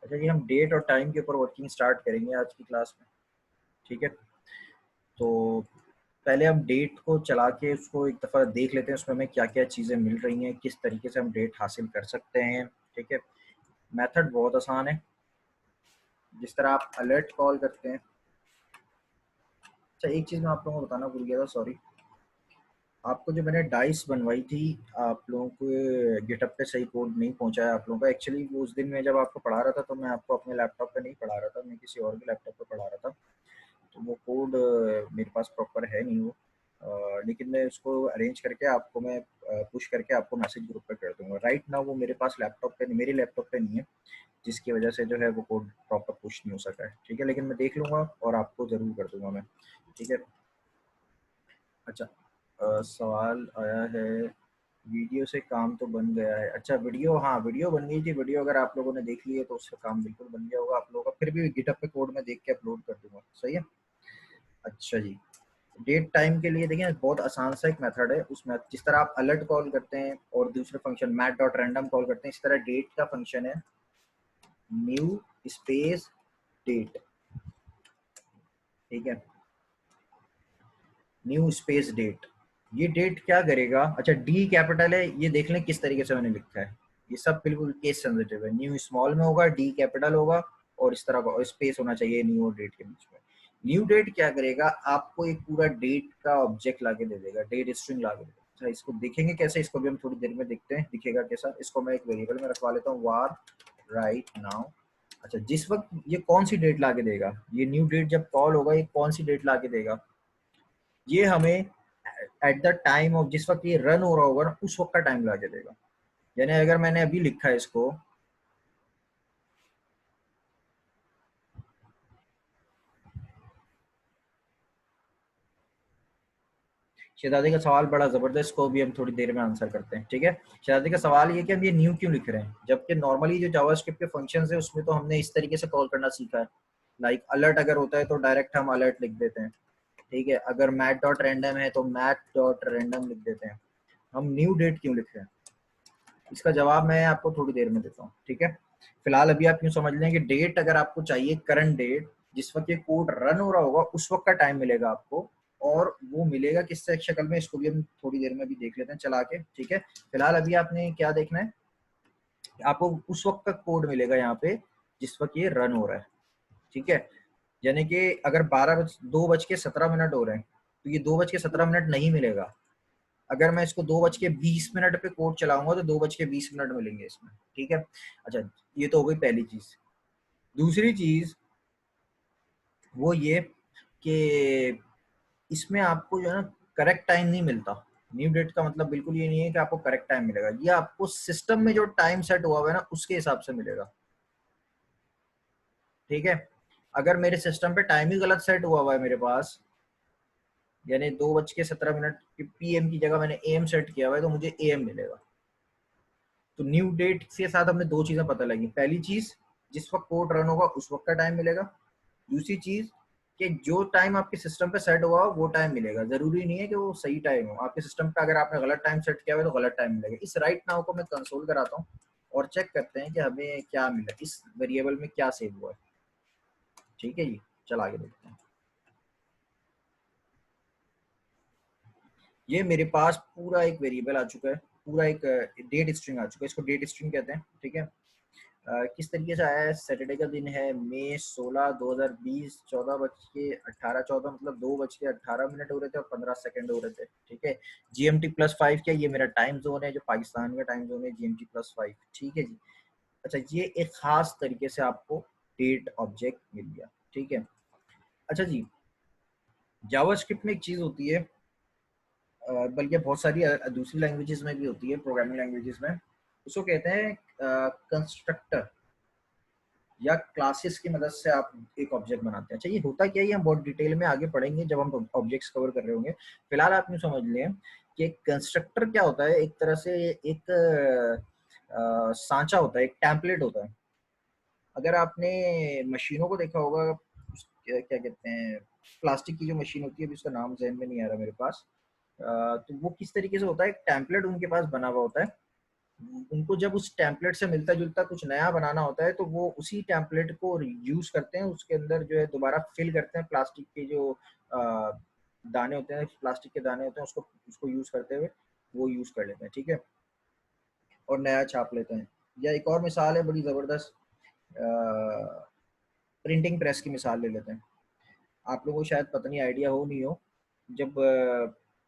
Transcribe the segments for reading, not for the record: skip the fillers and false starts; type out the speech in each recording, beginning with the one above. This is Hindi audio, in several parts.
अच्छा जी, हम डेट और टाइम के ऊपर वर्किंग स्टार्ट करेंगे आज की क्लास में। ठीक है, तो पहले हम डेट को चला के उसको एक दफ़ा देख लेते हैं, उसमें हमें क्या क्या चीज़ें मिल रही हैं, किस तरीके से हम डेट हासिल कर सकते हैं। ठीक है, मेथड बहुत आसान है। जिस तरह आप अलर्ट कॉल करते हैं। अच्छा, एक चीज़ मैं आप लोगों को बताना भूल गया था, सॉरी। आपको जो मैंने डाइस बनवाई थी, आप लोगों को गिटअप पे सही कोड नहीं पहुंचाया आप लोगों का। एक्चुअली वो उस दिन मैं जब आपको पढ़ा रहा था तो मैं आपको अपने लैपटॉप पे नहीं पढ़ा रहा था, मैं किसी और के लैपटॉप पे पढ़ा रहा था। तो वो कोड मेरे पास प्रॉपर है नहीं वो। लेकिन मैं उसको अरेंज करके आपको मैं पुश करके आपको मैसेज ग्रुप पे कर दूंगा। राइट नाउ वो मेरे पास लैपटॉप पे मेरे लैपटॉप पे नहीं है, जिसकी वजह से जो है वो कोड प्रॉपर पुश नहीं हो सका है। ठीक है, लेकिन मैं देख लूंगा और आपको ज़रूर कर दूंगा मैं। ठीक है। अच्छा, सवाल आया है, वीडियो से काम तो बन गया है। अच्छा, वीडियो, हाँ वीडियो बन गई थी। वीडियो अगर आप लोगों ने देख ली है तो उसका काम बिल्कुल बन गया होगा आप लोगों का। फिर भी गिटअप पे कोड में देख के अपलोड कर दूंगा, सही है। अच्छा जी, डेट टाइम के लिए देखिए बहुत आसान सा एक मेथड है। उसमें जिस तरह आप अलर्ट कॉल करते हैं और दूसरे function math dot random call करते हैं, इस तरह डेट का फंक्शन है न्यू स्पेस डेट। ठीक है, न्यू स्पेस डेट। ये डेट क्या करेगा? अच्छा, डी कैपिटल है, ये देख लें किस तरीके से मैंने लिखा है। ये सब बिल्कुल केस सेंसिटिव है। न्यू स्मॉल में होगा, डी कैपिटल होगा और इस तरह का स्पेस होना चाहिए न्यू और डेट के बीच में। न्यू डेट क्या करेगा? आपको एक पूरा डेट का ऑब्जेक्ट लाके दे देगा, डेट स्ट्रिंग लाके दे देगा। अच्छा, इसको देखेंगे कैसे, इसको भी हम थोड़ी देर में देखते हैं दिखेगा कैसा। इसको मैं एक वेरिएबल में रखवा लेता हूँ, वार राइट नाउ। अच्छा, जिस वक्त ये कौन सी डेट लाके देगा, ये न्यू डेट जब कॉल होगा ये कौन सी डेट लाके देगा, ये हमें एट द टाइम ऑफ, जिस वक्त ये रन हो रहा होगा ना उस वक्त का टाइम ला के देगा। यानी अगर मैंने अभी लिखा है इसको, शहजादी का सवाल बड़ा जबरदस्त, को भी हम थोड़ी देर में आंसर करते हैं। ठीक है, शहजादी का सवाल ये कि हम ये न्यू क्यों लिख रहे हैं, जबकि नॉर्मली जो जावास्क्रिप्ट के फंक्शंस है उसमें तो हमने इस तरीके से कॉल करना सीखा है। लाइक अलर्ट अगर होता है तो डायरेक्ट हम अलर्ट लिख देते हैं। ठीक है, अगर मैट डॉट रैंडम है तो मैट डॉट रैंडम लिख देते हैं। हम न्यू डेट क्यों लिख रहे हैं, इसका जवाब मैं आपको थोड़ी देर में देता हूँ। ठीक है, फिलहाल अभी आप यूँ समझ लें कि डेट अगर आपको चाहिए, करंट डेट जिस वक्त ये कोड रन हो रहा होगा उस वक्त का टाइम मिलेगा आपको। और वो मिलेगा किस शक्ल में, इसको भी हम थोड़ी देर में भी देख लेते हैं चला के। ठीक है, फिलहाल अभी आपने क्या देखना है, आपको उस वक्त का कोड मिलेगा यहाँ पे जिस वक्त ये रन हो रहा है। ठीक है, यानी कि अगर 2:17 हो रहे हैं तो ये 2:17 नहीं मिलेगा। अगर मैं इसको 2:20 पे कोड चलाऊंगा तो 2:20 मिलेंगे इसमें। ठीक है। अच्छा, ये तो हो गई पहली चीज। दूसरी चीज वो ये कि इसमें आपको जो है ना करेक्ट टाइम नहीं मिलता। न्यू डेट का मतलब बिल्कुल ये नहीं है कि आपको करेक्ट टाइम मिलेगा, ये आपको सिस्टम में जो टाइम सेट हुआ हुआ है ना उसके हिसाब से मिलेगा। ठीक है, अगर मेरे सिस्टम पे टाइम ही गलत सेट हुआ हुआ है मेरे पास, यानी 2:17 पीएम की जगह मैंने एम सेट किया हुआ है तो मुझे एम मिलेगा। तो न्यू डेट के साथ हमें दो चीजें पता लगी। पहली चीज, जिस वक्त कोड रन होगा उस वक्त का टाइम मिलेगा। दूसरी चीज कि जो टाइम आपके सिस्टम पे सेट हुआ हो वो टाइम मिलेगा। जरूरी नहीं है कि वो सही टाइम हो आपके सिस्टम पे, अगर आपने गलत टाइम सेट किया हुआ है तो गलत टाइम मिलेगा। इस राइट नाउ को मैं कंसोल कराता हूँ और चेक करते हैं कि हमें क्या मिला, इस वेरिएबल में क्या सेव हुआ है। ठीक है जी, चल आगे देखते हैं। ये मेरे पास पूरा एक वेरिएबल आ चुका है, पूरा एक डेट स्ट्रिंग आ चुका है, इसको डेट स्ट्रिंग कहते हैं। ठीक है, किस तरीके से आया है, सैटरडे का दिन है मई 16 2020, 14:18 मतलब 2:18 हो रहे थे और 15 सेकंड हो रहे थे। ठीक है, GMT+5 क्या, ये मेरा टाइम जोन है, जो पाकिस्तान का टाइम जोन है GMT+5। ठीक है जी। अच्छा, ये एक खास तरीके से आपको डेट ऑब्जेक्ट मिल गया। ठीक है। अच्छा जी, जावास्क्रिप्ट में एक चीज होती है, बल्कि बहुत सारी दूसरी लैंग्वेजेस में भी होती है, प्रोग्रामिंग लैंग्वेजेस में, उसको कहते हैं कंस्ट्रक्टर या क्लासेस की मदद से आप एक ऑब्जेक्ट बनाते हैं। अच्छा, ये होता क्या है, ये हम बहुत डिटेल में आगे पढ़ेंगे जब हम ऑब्जेक्ट्स कवर कर रहे होंगे। फिलहाल आप यूँ समझ लें कि एक कंस्ट्रक्टर क्या होता है, एक तरह से एक सांचा होता है, एक टेम्पलेट होता है। अगर आपने मशीनों को देखा होगा, क्या क्या कहते हैं, प्लास्टिक की जो मशीन होती है, अभी उसका नाम जहन में नहीं आ रहा मेरे पास, तो वो किस तरीके से होता है, एक टेम्पलेट उनके पास बना हुआ होता है। उनको जब उस टेम्पलेट से मिलता जुलता कुछ नया बनाना होता है तो वो उसी टेम्पलेट को यूज करते हैं, उसके अंदर जो है दोबारा फिल करते हैं प्लास्टिक के जो दाने होते हैं, प्लास्टिक के दाने होते हैं, उसको उसको यूज करते हुए वो यूज कर लेते हैं, ठीक है, और नया छाप लेते हैं। या एक और मिसाल है बड़ी ज़बरदस्त, प्रिंटिंग प्रेस की मिसाल ले लेते हैं। आप लोगों को शायद पता नहीं, आइडिया हो नहीं हो, जब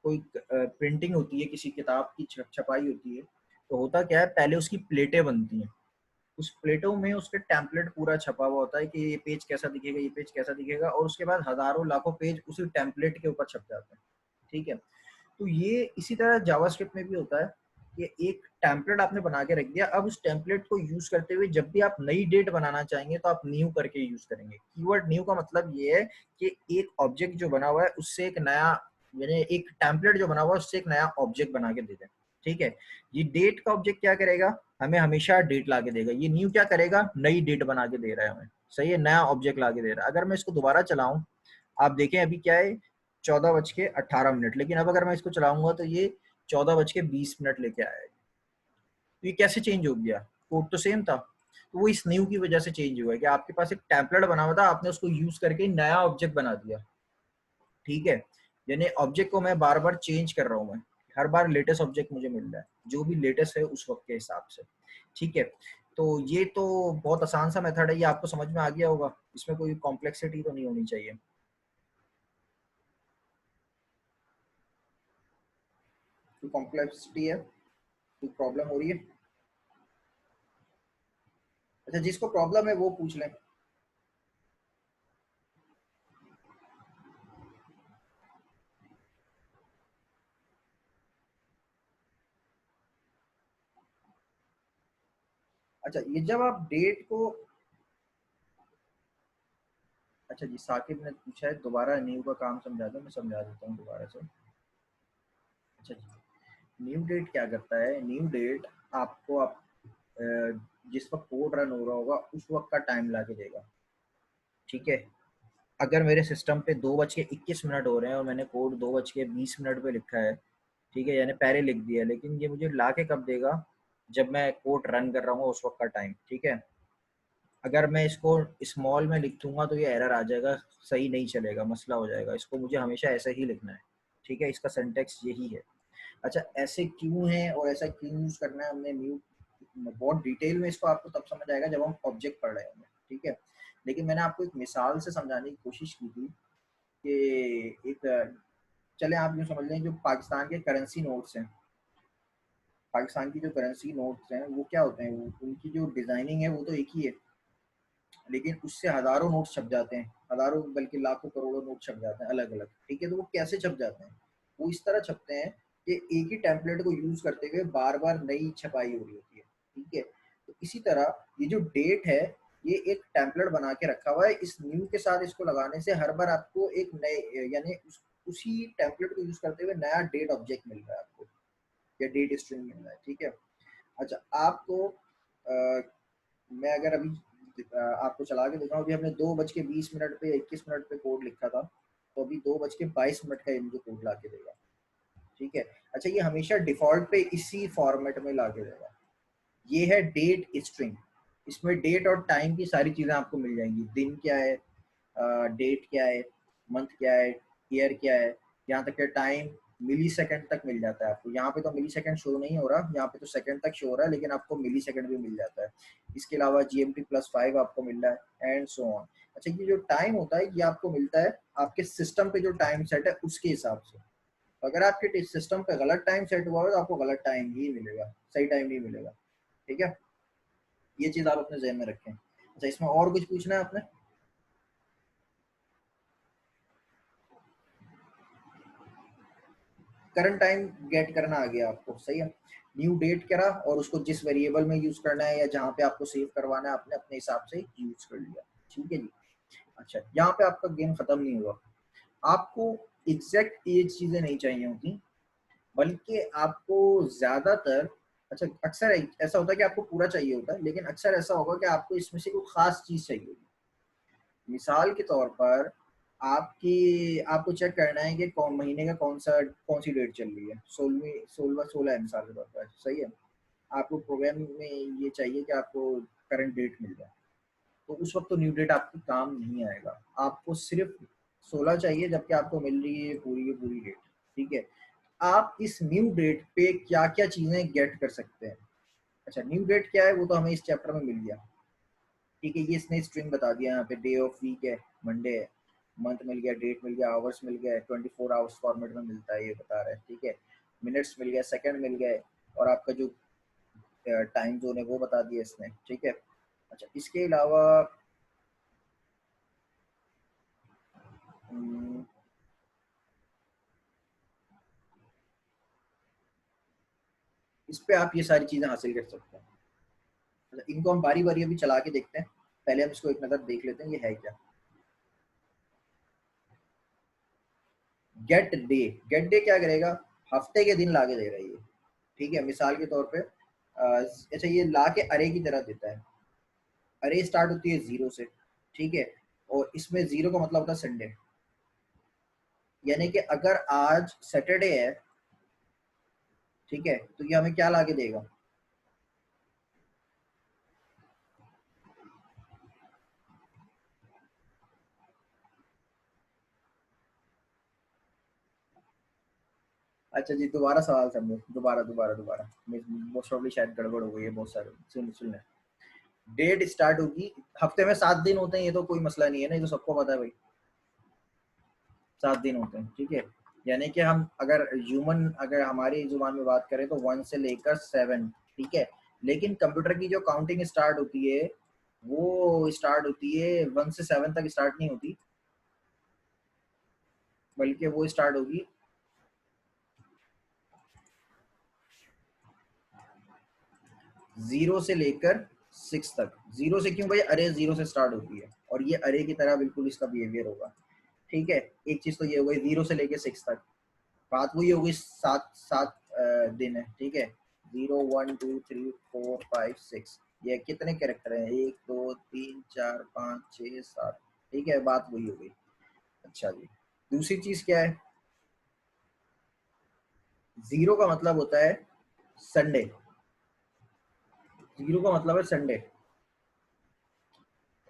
कोई प्रिंटिंग होती है, किसी किताब की छपाई होती है, तो होता क्या है, पहले उसकी प्लेटें बनती हैं, उस प्लेटों में उसके टेम्पलेट पूरा छपा हुआ होता है कि ये पेज कैसा दिखेगा, ये पेज कैसा दिखेगा, और उसके बाद हजारों लाखों पेज उसी टेम्पलेट के ऊपर छप जाते हैं, ठीक है। तो ये इसी तरह जावास्क्रिप्ट में भी होता है कि एक टेम्पलेट आपने बना के रख दिया, अब उस टेम्पलेट को यूज करते हुए जब भी आप नई डेट बनाना चाहेंगे तो आप न्यू करके यूज करेंगे। कीवर्ड न्यू का मतलब ये है कि एक ऑब्जेक्ट जो बना हुआ है उससे एक नया, यानी एक टेम्पलेट जो बना हुआ है उससे एक नया ऑब्जेक्ट बना के दे दें, ठीक है। ये डेट का ऑब्जेक्ट क्या करेगा, हमें हमेशा डेट ला के देगा। ये न्यू क्या करेगा, नई डेट बना के दे रहा है हमें, सही है, नया ऑब्जेक्ट ला के दे रहा है। अगर मैं इसको दोबारा चलाऊं, आप देखें अभी क्या है, 14:18, लेकिन अब अगर मैं इसको चलाऊंगा तो ये 14:20 लेके आया है। तो ये कैसे चेंज हो गया, कोड तो सेम था। तो वो इस न्यू की वजह से चेंज हुआ है कि आपके पास एक टेम्पलेट बना हुआ था, आपने उसको यूज करके नया ऑब्जेक्ट बना दिया, ठीक है। यानी ऑब्जेक्ट को मैं बार बार चेंज कर रहा हूँ, मैं हर बार लेटेस्ट ऑब्जेक्ट मुझे मिल रहा है जो भी लेटेस्ट है उस वक्त के हिसाब से, ठीक है। तो ये तो बहुत आसान सा मेथड है, ये आपको समझ में आ गया होगा, इसमें कोई कॉम्प्लेक्सिटी तो नहीं होनी चाहिए। कोई कॉम्प्लेक्सिटी है, कोई प्रॉब्लम हो रही है? अच्छा, जिसको प्रॉब्लम है वो पूछ लें। अच्छा, ये जब आप डेट को, अच्छा जी, साकिब ने पूछा है दोबारा न्यू का काम समझा दो, मैं समझा देता हूँ दोबारा से। अच्छा जी, न्यू डेट क्या करता है, न्यू डेट आपको आप अ, जिस वक्त कोड रन हो रहा होगा उस वक्त का टाइम ला के देगा, ठीक है। अगर मेरे सिस्टम पे 2:21 हो रहे हैं और मैंने कोड 2:20 पे लिखा है, ठीक है, यानी पहले लिख दिया, लेकिन ये मुझे ला के कब देगा, जब मैं कोड रन कर रहा हूँ उस वक्त का टाइम, ठीक है। अगर मैं इसको स्मॉल में लिख दूंगा तो ये एरर आ जाएगा, सही नहीं चलेगा, मसला हो जाएगा, इसको मुझे हमेशा ऐसे ही लिखना है, ठीक है, इसका सिंटेक्स यही है। अच्छा, ऐसे क्यों है और ऐसा क्यों यूज करना है, हमने न्यू बहुत डिटेल में इसको आपको तब समझ आएगा जब हम ऑब्जेक्ट पढ़ रहे होंगे, ठीक है। लेकिन मैंने आपको एक मिसाल से समझाने की कोशिश की थी कि एक चले आप यूँ समझ लें, जो पाकिस्तान के करेंसी नोट्स हैं, पाकिस्तान की जो करेंसी नोट्स हैं वो क्या होते हैं, उनकी जो डिजाइनिंग है वो तो एक ही है, लेकिन उससे हजारों नोट छप जाते हैं, हजारों बल्कि लाखों करोड़ों नोट छप जाते हैं अलग अलग, ठीक है। तो वो कैसे छप जाते हैं, वो इस तरह छपते हैं कि एक ही टेम्पलेट को यूज करते हुए बार बार नई छपाई हो रही होती है, ठीक है। तो इसी तरह ये जो डेट है, ये एक टेम्पलेट बना के रखा हुआ है, इस न्यू के साथ इसको लगाने से हर बार आपको एक नए, यानी उसी टेम्पलेट को यूज करते हुए नया डेट ऑब्जेक्ट मिल रहा है आपको, या डेट स्ट्रिंग मिल रहा है, ठीक है। अच्छा, आपको मैं अगर अभी आपको चला के दिखाऊं, अभी हमने 2:20 पे 21 पे कोड लिखा था, तो अभी 2:22 का ये मुझे कोड ला के देगा, ठीक है। अच्छा, ये हमेशा डिफॉल्ट पे इसी फॉर्मेट में ला के देगा। ये है डेट स्ट्रिंग, इसमें डेट और टाइम की सारी चीज़ें आपको मिल जाएंगी, दिन क्या है, डेट क्या है, मंथ क्या है, ईयर क्या है, यहाँ तक के टाइम मिली सेकेंड तक मिल जाता है आपको। यहाँ पे तो मिली सेकेंड शो नहीं हो रहा, यहाँ पे तो सेकेंड तक शो हो रहा है, लेकिन आपको मिली सेकेंड भी मिल जाता है। इसके अलावा GMT+5 आपको मिल रहा है एंड सो ऑन। अच्छा, ये जो टाइम होता है ये आपको मिलता है आपके सिस्टम पे जो टाइम सेट है उसके हिसाब से। तो अगर आपके सिस्टम पे गलत टाइम सेट हुआ है तो आपको गलत टाइम ही मिलेगा, सही टाइम नहीं मिलेगा, ठीक है। ये चीज आप अपने जहन में रखें। अच्छा, इसमें और कुछ पूछना है आपने? करंट टाइम गेट करना आ गया आपको, सही है। न्यू डेट करा और उसको जिस वेरिएबल में यूज करना है या जहाँ पे आपको सेव करवाना है आपने अपने हिसाब से यूज कर लिया, ठीक है जी। अच्छा, यहाँ पे आपका गेम खत्म नहीं हुआ, आपको एग्जैक्ट ये चीजें नहीं चाहिए होती, बल्कि आपको ज्यादातर, अच्छा अक्सर ऐसा होता है कि आपको पूरा चाहिए होता है, लेकिन अक्सर ऐसा होगा कि आपको इसमें से कोई खास चीज चाहिए होगी। मिसाल के तौर पर आपको चेक करना है कि कौन महीने का कौन सी डेट चल रही है, 16वीं 16 है मिसाल के तौर पर, सही है। आपको प्रोग्राम में ये चाहिए कि आपको करंट डेट मिल जाए, तो उस वक्त तो न्यू डेट आपको काम नहीं आएगा। आपको सिर्फ 16 चाहिए, जबकि आपको मिल रही है पूरी की पूरी डेट। ठीक है, आप इस न्यू डेट पे क्या क्या चीजें गेट कर सकते हैं। अच्छा, न्यू डेट क्या है वो तो हमें इस चैप्टर में मिल गया। ठीक है, ये इसने स्ट्रिंग बता दिया, यहाँ पे डे ऑफ वीक है, मंडे है, मंथ मिल गया, डेट मिल गया, आवर्स मिल गया, 24 आवर्स फॉर्मेट में मिलता है ये बता रहा है। ठीक है, मिनट्स मिल गया, सेकंड मिल गए, और आपका जो टाइम जोन है वो बता दिया इसने। ठीक है, अच्छा इसके अलावा हम्म, इस पे आप ये सारी चीजें हासिल कर सकते हैं। अच्छा, इनको हम बारी बारी अभी चला के देखते हैं। पहले हम इसको एक नजर देख लेते हैं ये है क्या। गेट डे, गेट डे क्या करेगा, हफ्ते के दिन लाके दे रहा है ये। ठीक है, मिसाल के तौर पे अच्छा ये ला के अरे की तरह देता है। अरे स्टार्ट होती है जीरो से। ठीक है, और इसमें जीरो का मतलब होता है संडे, यानी कि अगर आज सैटरडे है, ठीक है, तो ये हमें क्या ला के देगा। अच्छा जी, दोबारा सवाल समझो, दोबारा दोबारा दोबारा, मोस्ट प्रॉब्ली शायद गड़बड़ हो गई है बहुत सारे। सुन ले, डेट स्टार्ट होगी, हफ्ते में 7 दिन होते हैं, ये तो कोई मसला नहीं है ना, ये तो सबको पता है भाई, 7 दिन होते हैं। ठीक है, यानी कि हम अगर ह्यूमन, अगर हमारी जुबान में बात करें तो 1 से लेकर 7। ठीक है, लेकिन कंप्यूटर की जो काउंटिंग स्टार्ट होती है वो स्टार्ट होती है 1 से 7 तक स्टार्ट नहीं होती, बल्कि वो स्टार्ट होगी 0 से लेकर 6 तक। 0 से क्यों भाई, अरे 0 से स्टार्ट होती है, और ये अरे की तरह बिल्कुल इसका बिहेवियर होगा। ठीक है, एक चीज तो ये हो गई 0 से लेकर 6 तक। बात वही होगी, सात सात दिन है। ठीक है, 0 1 2 3 4 5 6, ये कितने कैरेक्टर हैं, 1 2 3 4 5 6 7। ठीक है, बात वही हो गई। अच्छा जी, दूसरी चीज क्या है, जीरो का मतलब होता है संडे। जीरो का मतलब है संडे।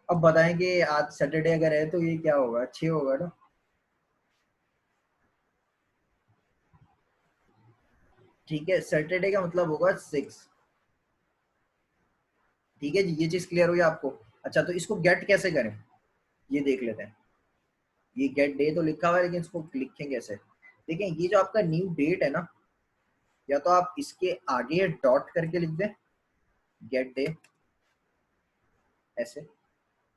अब बताएंगे आज सैटरडे अगर है तो ये क्या होगा, 6 होगा ना। ठीक है, सैटरडे का मतलब होगा 6। ठीक है जी, ये चीज क्लियर हुई आपको। अच्छा, तो इसको गेट कैसे करें, ये देख लेते हैं। ये गेट डे तो लिखा हुआ है, लेकिन इसको लिखें कैसे। देखें, ये जो आपका न्यू डेट है ना, या तो आप इसके आगे डॉट करके लिख दें, गेट डे ऐसे।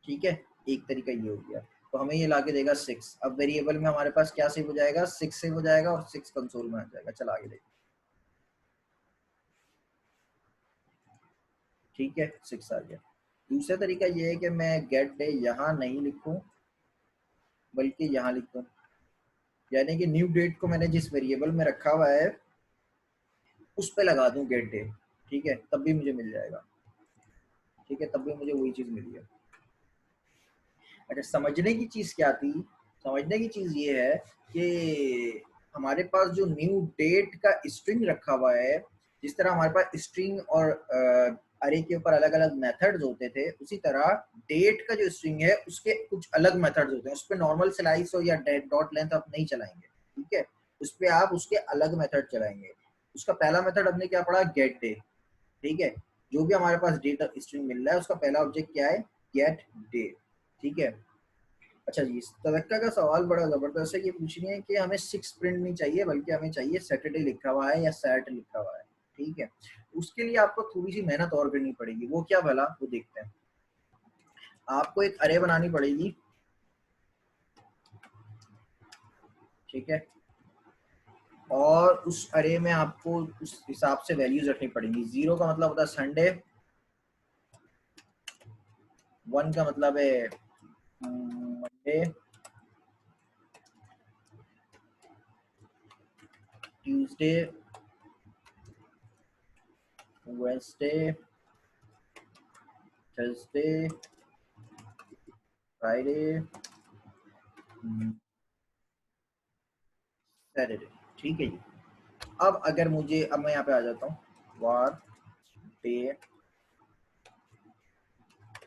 ठीक है, एक तरीका ये हो गया, तो हमें ये लाके देगा 6। अब वेरिएबल में हमारे पास क्या सेव हो जाएगा, 6 सेव हो जाएगा, और 6 कंसोल में आ जाएगा। चला आगे देखिए। ठीक है, 6 आ गया। दूसरा तरीका ये है कि मैं गेट डे यहाँ नहीं लिखूं, बल्कि यहाँ लिख दूं, यानी कि न्यू डेट को मैंने जिस वेरिएबल में रखा हुआ है उस पे लगा दूं गेट डे। ठीक है, तब भी मुझे मिल जाएगा। ठीक है, तब भी मुझे वही चीज मिली है। अच्छा, समझने की चीज क्या थी, समझने की चीज ये है कि हमारे पास जो न्यू डेट का स्ट्रिंग रखा हुआ है, जिस तरह हमारे पास स्ट्रिंग और अरे के ऊपर अलग अलग मेथड्स होते थे, उसी तरह डेट का जो स्ट्रिंग है उसके कुछ अलग मेथड्स होते हैं। उस पर नॉर्मल स्लाइस या डॉट लेंथ आप नहीं चलाएंगे। ठीक है, उस पर आप उसके अलग मेथड चलाएंगे। उसका पहला मेथड हमने क्या पढ़ा, गेट डे। ठीक है, जो भी हमारे पास डेटा स्ट्रिंग मिल रहा है उसका पहला ऑब्जेक्ट क्या है, गेट डे। ठीक है, अच्छा जी, इस तवक्का का सवाल बड़ा जबरदस्त है। ये पूछनी है कि हमें 6 प्रिंट नहीं चाहिए, बल्कि हमें चाहिए सैटरडे लिखा हुआ है या सैट लिखा हुआ है। ठीक है, उसके लिए आपको थोड़ी सी मेहनत और करनी पड़ेगी। वो क्या भला, वो देखते हैं। आपको एक अरे बनानी पड़ेगी। ठीक है, और उस अरे में आपको उस हिसाब से वैल्यूज रखनी पड़ेंगी। 0 का मतलब होता है संडे, 1 का मतलब है Monday, Tuesday, Wednesday, Thursday, Friday, Saturday. ठीक है जी, अब अगर मुझे, अब मैं यहाँ पे आ जाता हूँ, वार डे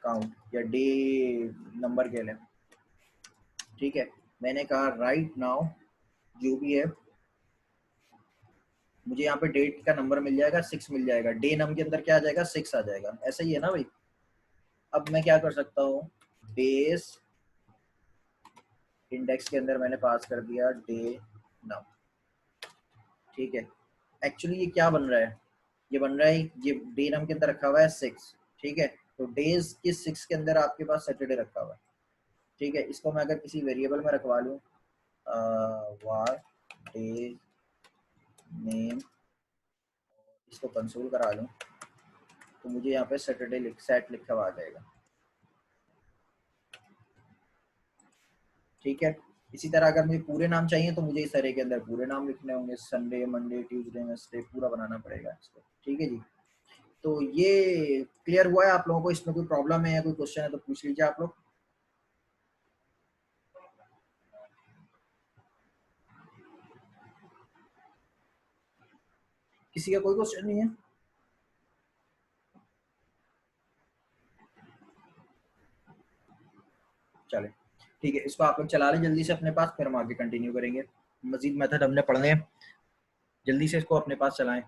काउंट या डे नंबर कह लें, ठीक है। मैंने कहा राइट नाउ जो भी है मुझे यहाँ पे डेट का नंबर मिल जाएगा, 6 मिल जाएगा, डे नम के अंदर क्या आ जाएगा, 6 आ जाएगा, ऐसा ही है ना भाई। अब मैं क्या कर सकता हूँ, बेस इंडेक्स के अंदर मैंने पास कर दिया डे नम, ठीक है। एक्चुअली ये क्या बन रहा है, ये बन रहा है, ये डे नम के अंदर रखा हुआ है 6, ठीक है। तो डेज के 6 के अंदर आपके पास सैटरडे रखा हुआ है, ठीक है। इसको मैं अगर किसी वेरिएबल में रखवा लूँ, वार डे नेम, इसको कंसोल करा लूँ, तो मुझे यहाँ पे सैटरडे सेट लिखा हुआ आ जाएगा, ठीक है। इसी तरह अगर मुझे पूरे नाम चाहिए तो मुझे इस अरे के अंदर पूरे नाम लिखने होंगे, संडे मंडे ट्यूसडे वेडनेसडे पूरा बनाना पड़ेगा इसको, ठीक है जी। तो ये क्लियर हुआ है आप लोगों को, इसमें कोई प्रॉब्लम है या कोई क्वेश्चन है तो पूछ लीजिए आप लोग। किसी का कोई क्वेश्चन नहीं है? चले ठीक है, इसको आप लोग चला लें जल्दी से अपने पास, फिर हम आगे कंटिन्यू करेंगे। मजीद मेथड हमने पढ़ने हैं, जल्दी से इसको अपने पास चलाएं।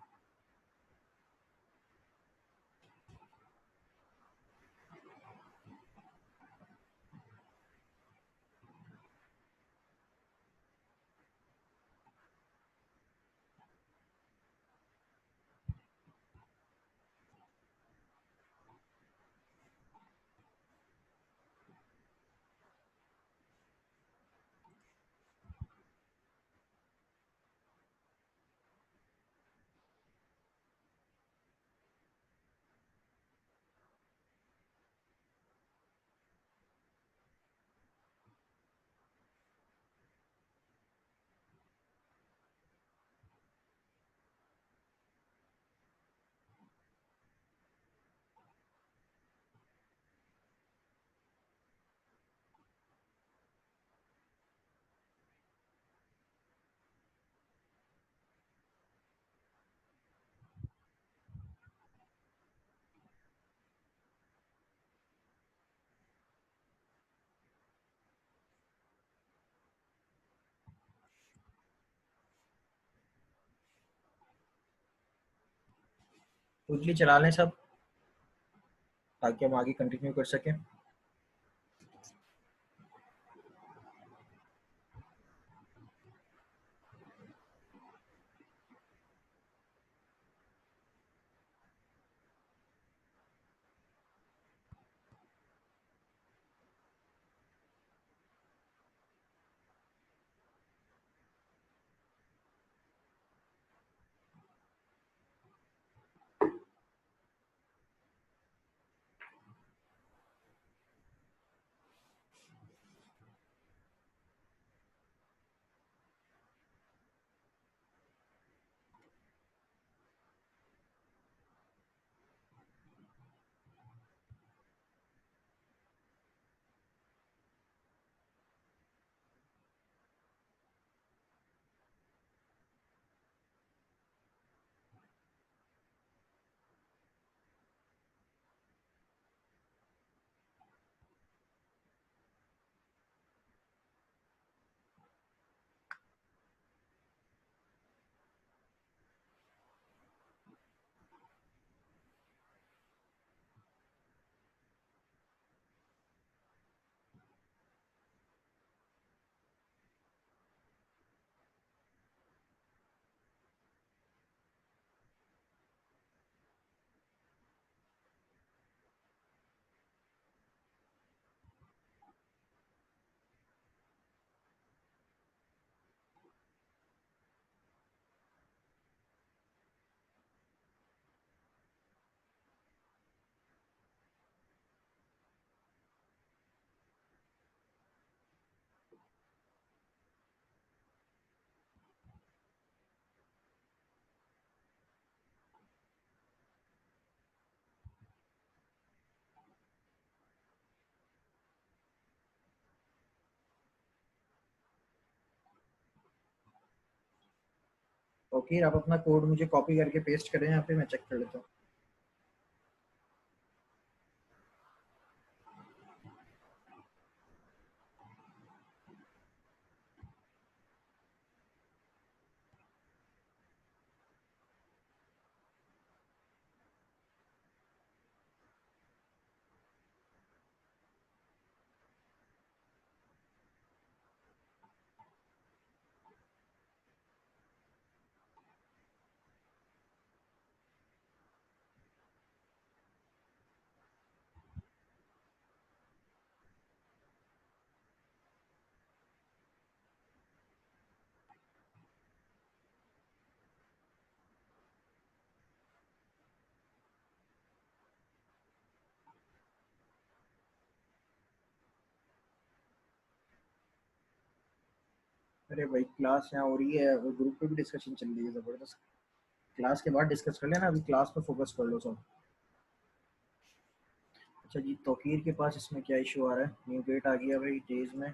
क्विकली चला लें सब, ताकि हम आगे कंटिन्यू कर सकें। ओके, आप अपना कोड मुझे कॉपी करके पेस्ट करें यहाँ पे, मैं चेक कर लेता हूँ। अरे भाई क्लास यहाँ हो रही है और ग्रुप पे भी डिस्कशन चल रही है जबरदस्त। क्लास के बाद डिस्कस कर लेना, अभी क्लास पे फोकस कर लो सब। अच्छा जी, तौकीर के पास इसमें क्या इशू आ रहा है? न्यू गेट आ गया भाई डेज में।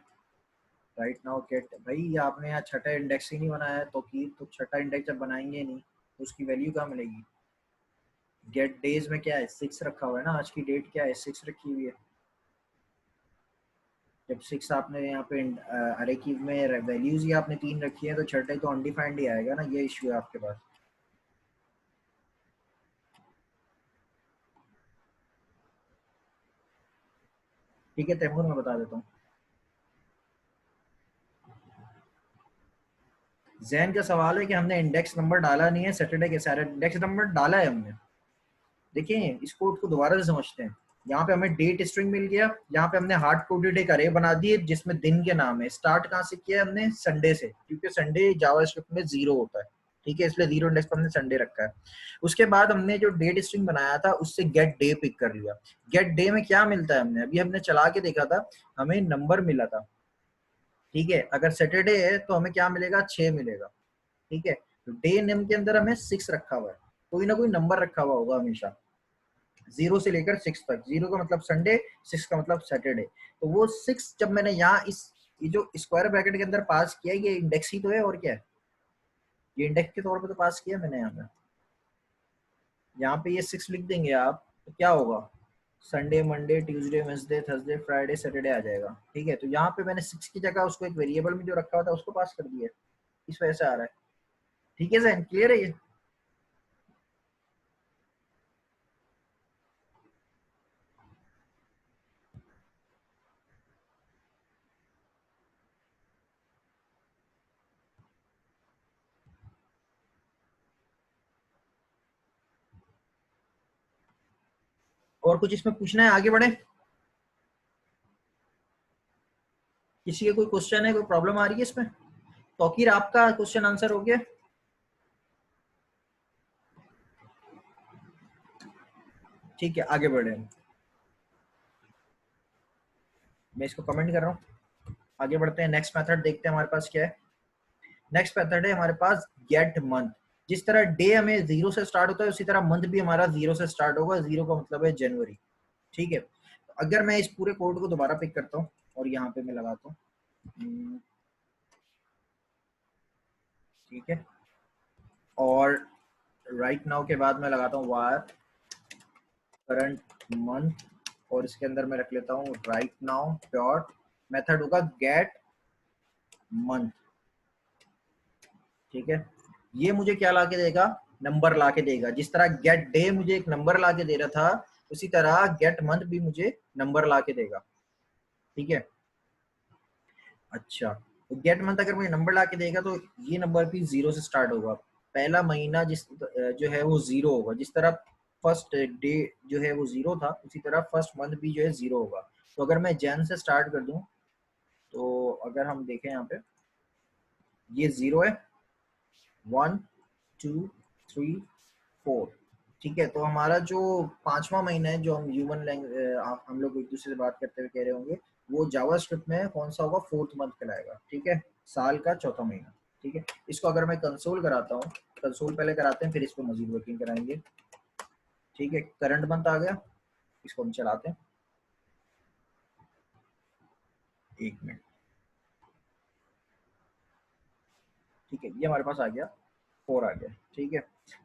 राइट नाउ गेट, भाई आपने यहाँ छठा इंडेक्स ही नहीं बनाया है तौकीर, तो छठा इंडेक्स जब बनाएंगे नहीं तो उसकी वैल्यू कहाँ मिलेगी? गेट डेज में क्या है, 6 रखा हुआ है ना, आज की डेट क्या है, 6 रखी हुई है। जब 6 आपने यहाँ पे अरे की में वैल्यूज ही आपने 3 रखी है, तो छठे तो अनडिफाइंड ही आएगा ना, ये इशू है आपके पास। ठीक है तैमूर, मैं बता देता हूँ। जैन का सवाल है कि हमने इंडेक्स नंबर डाला नहीं है सैटरडे के सारे, इंडेक्स नंबर डाला है हमने। देखिए इस कोड को दोबारा से समझते हैं। यहाँ पे हमें डेट स्ट्रिंग मिल गया, यहाँ पे हमने हार्ड कोडेड एक अरे बना दिए जिसमें दिन के नाम है। स्टार्ट कहाँ से किया है हमने? संडे से, क्योंकि संडे जावास्क्रिप्ट में 0 होता है। ठीक है, इसलिए 0 इंडेक्स पर हमने संडे रखा है। उसके बाद हमने जो डेट स्ट्रिंग बनाया था उससे गेट डे पिक कर लिया। गेट डे में क्या मिलता है, हमने अभी हमने चला के देखा था, हमें नंबर मिला था। ठीक है, अगर सैटरडे है तो हमें क्या मिलेगा? 6 मिलेगा। ठीक है, तो डे नेम के अंदर हमें 6 रखा हुआ है, कोई ना कोई नंबर रखा हुआ होगा हमेशा, 0 से लेकर 6 तक। 0 का मतलब संडे, 6 का मतलब सैटरडे। तो वो 6 जब मैंने यहाँ इस ये जो स्क्वायर ब्रैकेट के अंदर पास किया, ये इंडेक्स ही तो है और क्या है, ये इंडेक्स के तौर पे तो पास किया मैंने यहाँ पे। यहाँ पे ये 6 लिख देंगे आप तो क्या होगा? Sunday, Monday, Tuesday, Wednesday, Thursday, Friday, Saturday आ जाएगा। ठीक है, तो यहाँ पे मैंने 6 की जगह उसको एक वेरिएबल में जो रखा हुआ था उसको पास कर दिया, इस वजह से आ रहा है। ठीक है सर, क्लियर है ये? और कुछ इसमें पूछना है, आगे बढ़े? किसी का कोई क्वेश्चन है, कोई प्रॉब्लम आ रही है इसमें? तौकीर आपका क्वेश्चन आंसर हो गया? ठीक है, आगे बढ़े। मैं इसको कमेंट कर रहा हूँ, आगे बढ़ते हैं। नेक्स्ट मेथड देखते हैं हमारे पास क्या है। नेक्स्ट मेथड है हमारे पास गेट मंथ। जिस तरह डे हमें 0 से स्टार्ट होता है उसी तरह मंथ भी हमारा 0 से स्टार्ट होगा। 0 का मतलब है जनवरी। ठीक है, तो अगर मैं इस पूरे कोड को दोबारा पिक करता हूँ और यहाँ पे मैं लगाता हूँ, ठीक है, और राइट नाउ के बाद मैं लगाता हूँ वार करंट मंथ, और इसके अंदर मैं रख लेता हूँ राइट नाउ डॉट, मेथड होगा गेट मंथ। ठीक है, ये मुझे क्या ला के देगा? नंबर ला के देगा। जिस तरह गेट डे मुझे एक नंबर ला के दे रहा था, उसी तरह गेट मंथ भी मुझे नंबर ला के देगा। ठीक है, अच्छा, तो गेट मंथ अगर मुझे नंबर ला के देगा तो ये नंबर भी 0 से स्टार्ट होगा। पहला महीना जिस जो है वो 0 होगा। जिस तरह फर्स्ट डे जो है वो 0 था, उसी तरह फर्स्ट मंथ भी जो है 0 होगा। तो अगर मैं जैन से स्टार्ट कर दूं, तो अगर हम देखें यहाँ पे, ये 0 है, 1 2 3 4। ठीक है, तो हमारा जो पांचवा महीना है, जो हम ह्यूमन लैंग्वेज हम लोग एक दूसरे से बात करते हुए कह रहे होंगे, वो जावास्क्रिप्ट में कौन सा होगा? 4th मंथ कहलाएगा। ठीक है, साल का चौथा महीना। ठीक है, इसको अगर मैं कंसोल कराता हूँ, कंसोल पहले कराते हैं फिर इसको मजीद वर्किंग कराएंगे। ठीक है, करंट मंथ आ गया, इसको हम चलाते हैं, एक मिनट। ठीक है, ये हमारे पास आ गया, 4 आ गया। ठीक है,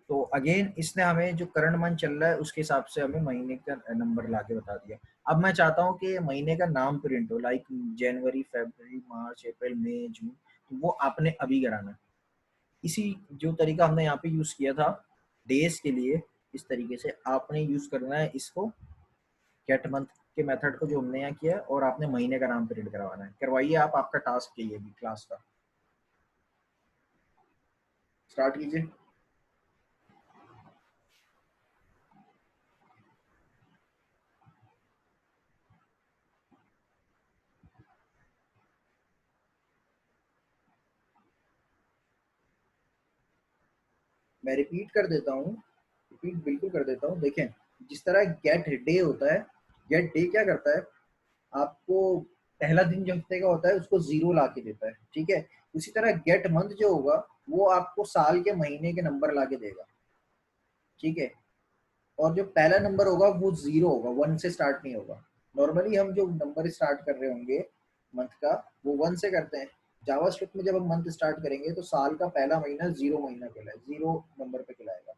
तो अगेन इसने हमें जो करंट मंथ चल रहा है उसके हिसाब से हमें महीने का नंबर ला के बता दिया। अब मैं चाहता हूँ कि महीने का नाम प्रिंट हो, लाइक जनवरी, फरवरी, मार्च, अप्रैल, मई, जून, तो वो आपने अभी कराना है। इसी जो तरीका हमने यहाँ पे यूज किया था डेज के लिए, इस तरीके से आपने यूज करना है इसको, गेट मंथ के मेथड को जो हमने यहाँ किया है, और आपने महीने का नाम प्रिंट करवाना है। करवाइए आप, आपका टास्क यही है अभी क्लास का। स्टार्ट कीजिए। मैं रिपीट कर देता हूँ, रिपीट बिल्कुल कर देता हूँ। देखें, जिस तरह गेट डे होता है, गेट डे क्या करता है, आपको पहला दिन जो हफ्ते का होता है उसको 0 ला के देता है। ठीक है, उसी तरह गेट मंथ जो होगा वो आपको साल के महीने के नंबर ला के देगा, ठीक है। और जो पहला नंबर होगा वो 0 होगा, 1 से स्टार्ट नहीं होगा। नॉर्मली हम जो नंबर स्टार्ट कर रहे होंगे मंथ का वो 1 से करते हैं। जावास्क्रिप्ट में जब हम मंथ स्टार्ट करेंगे तो साल का पहला महीना 0 महीना कहलाए, 0 नंबर पे कहलाएगा,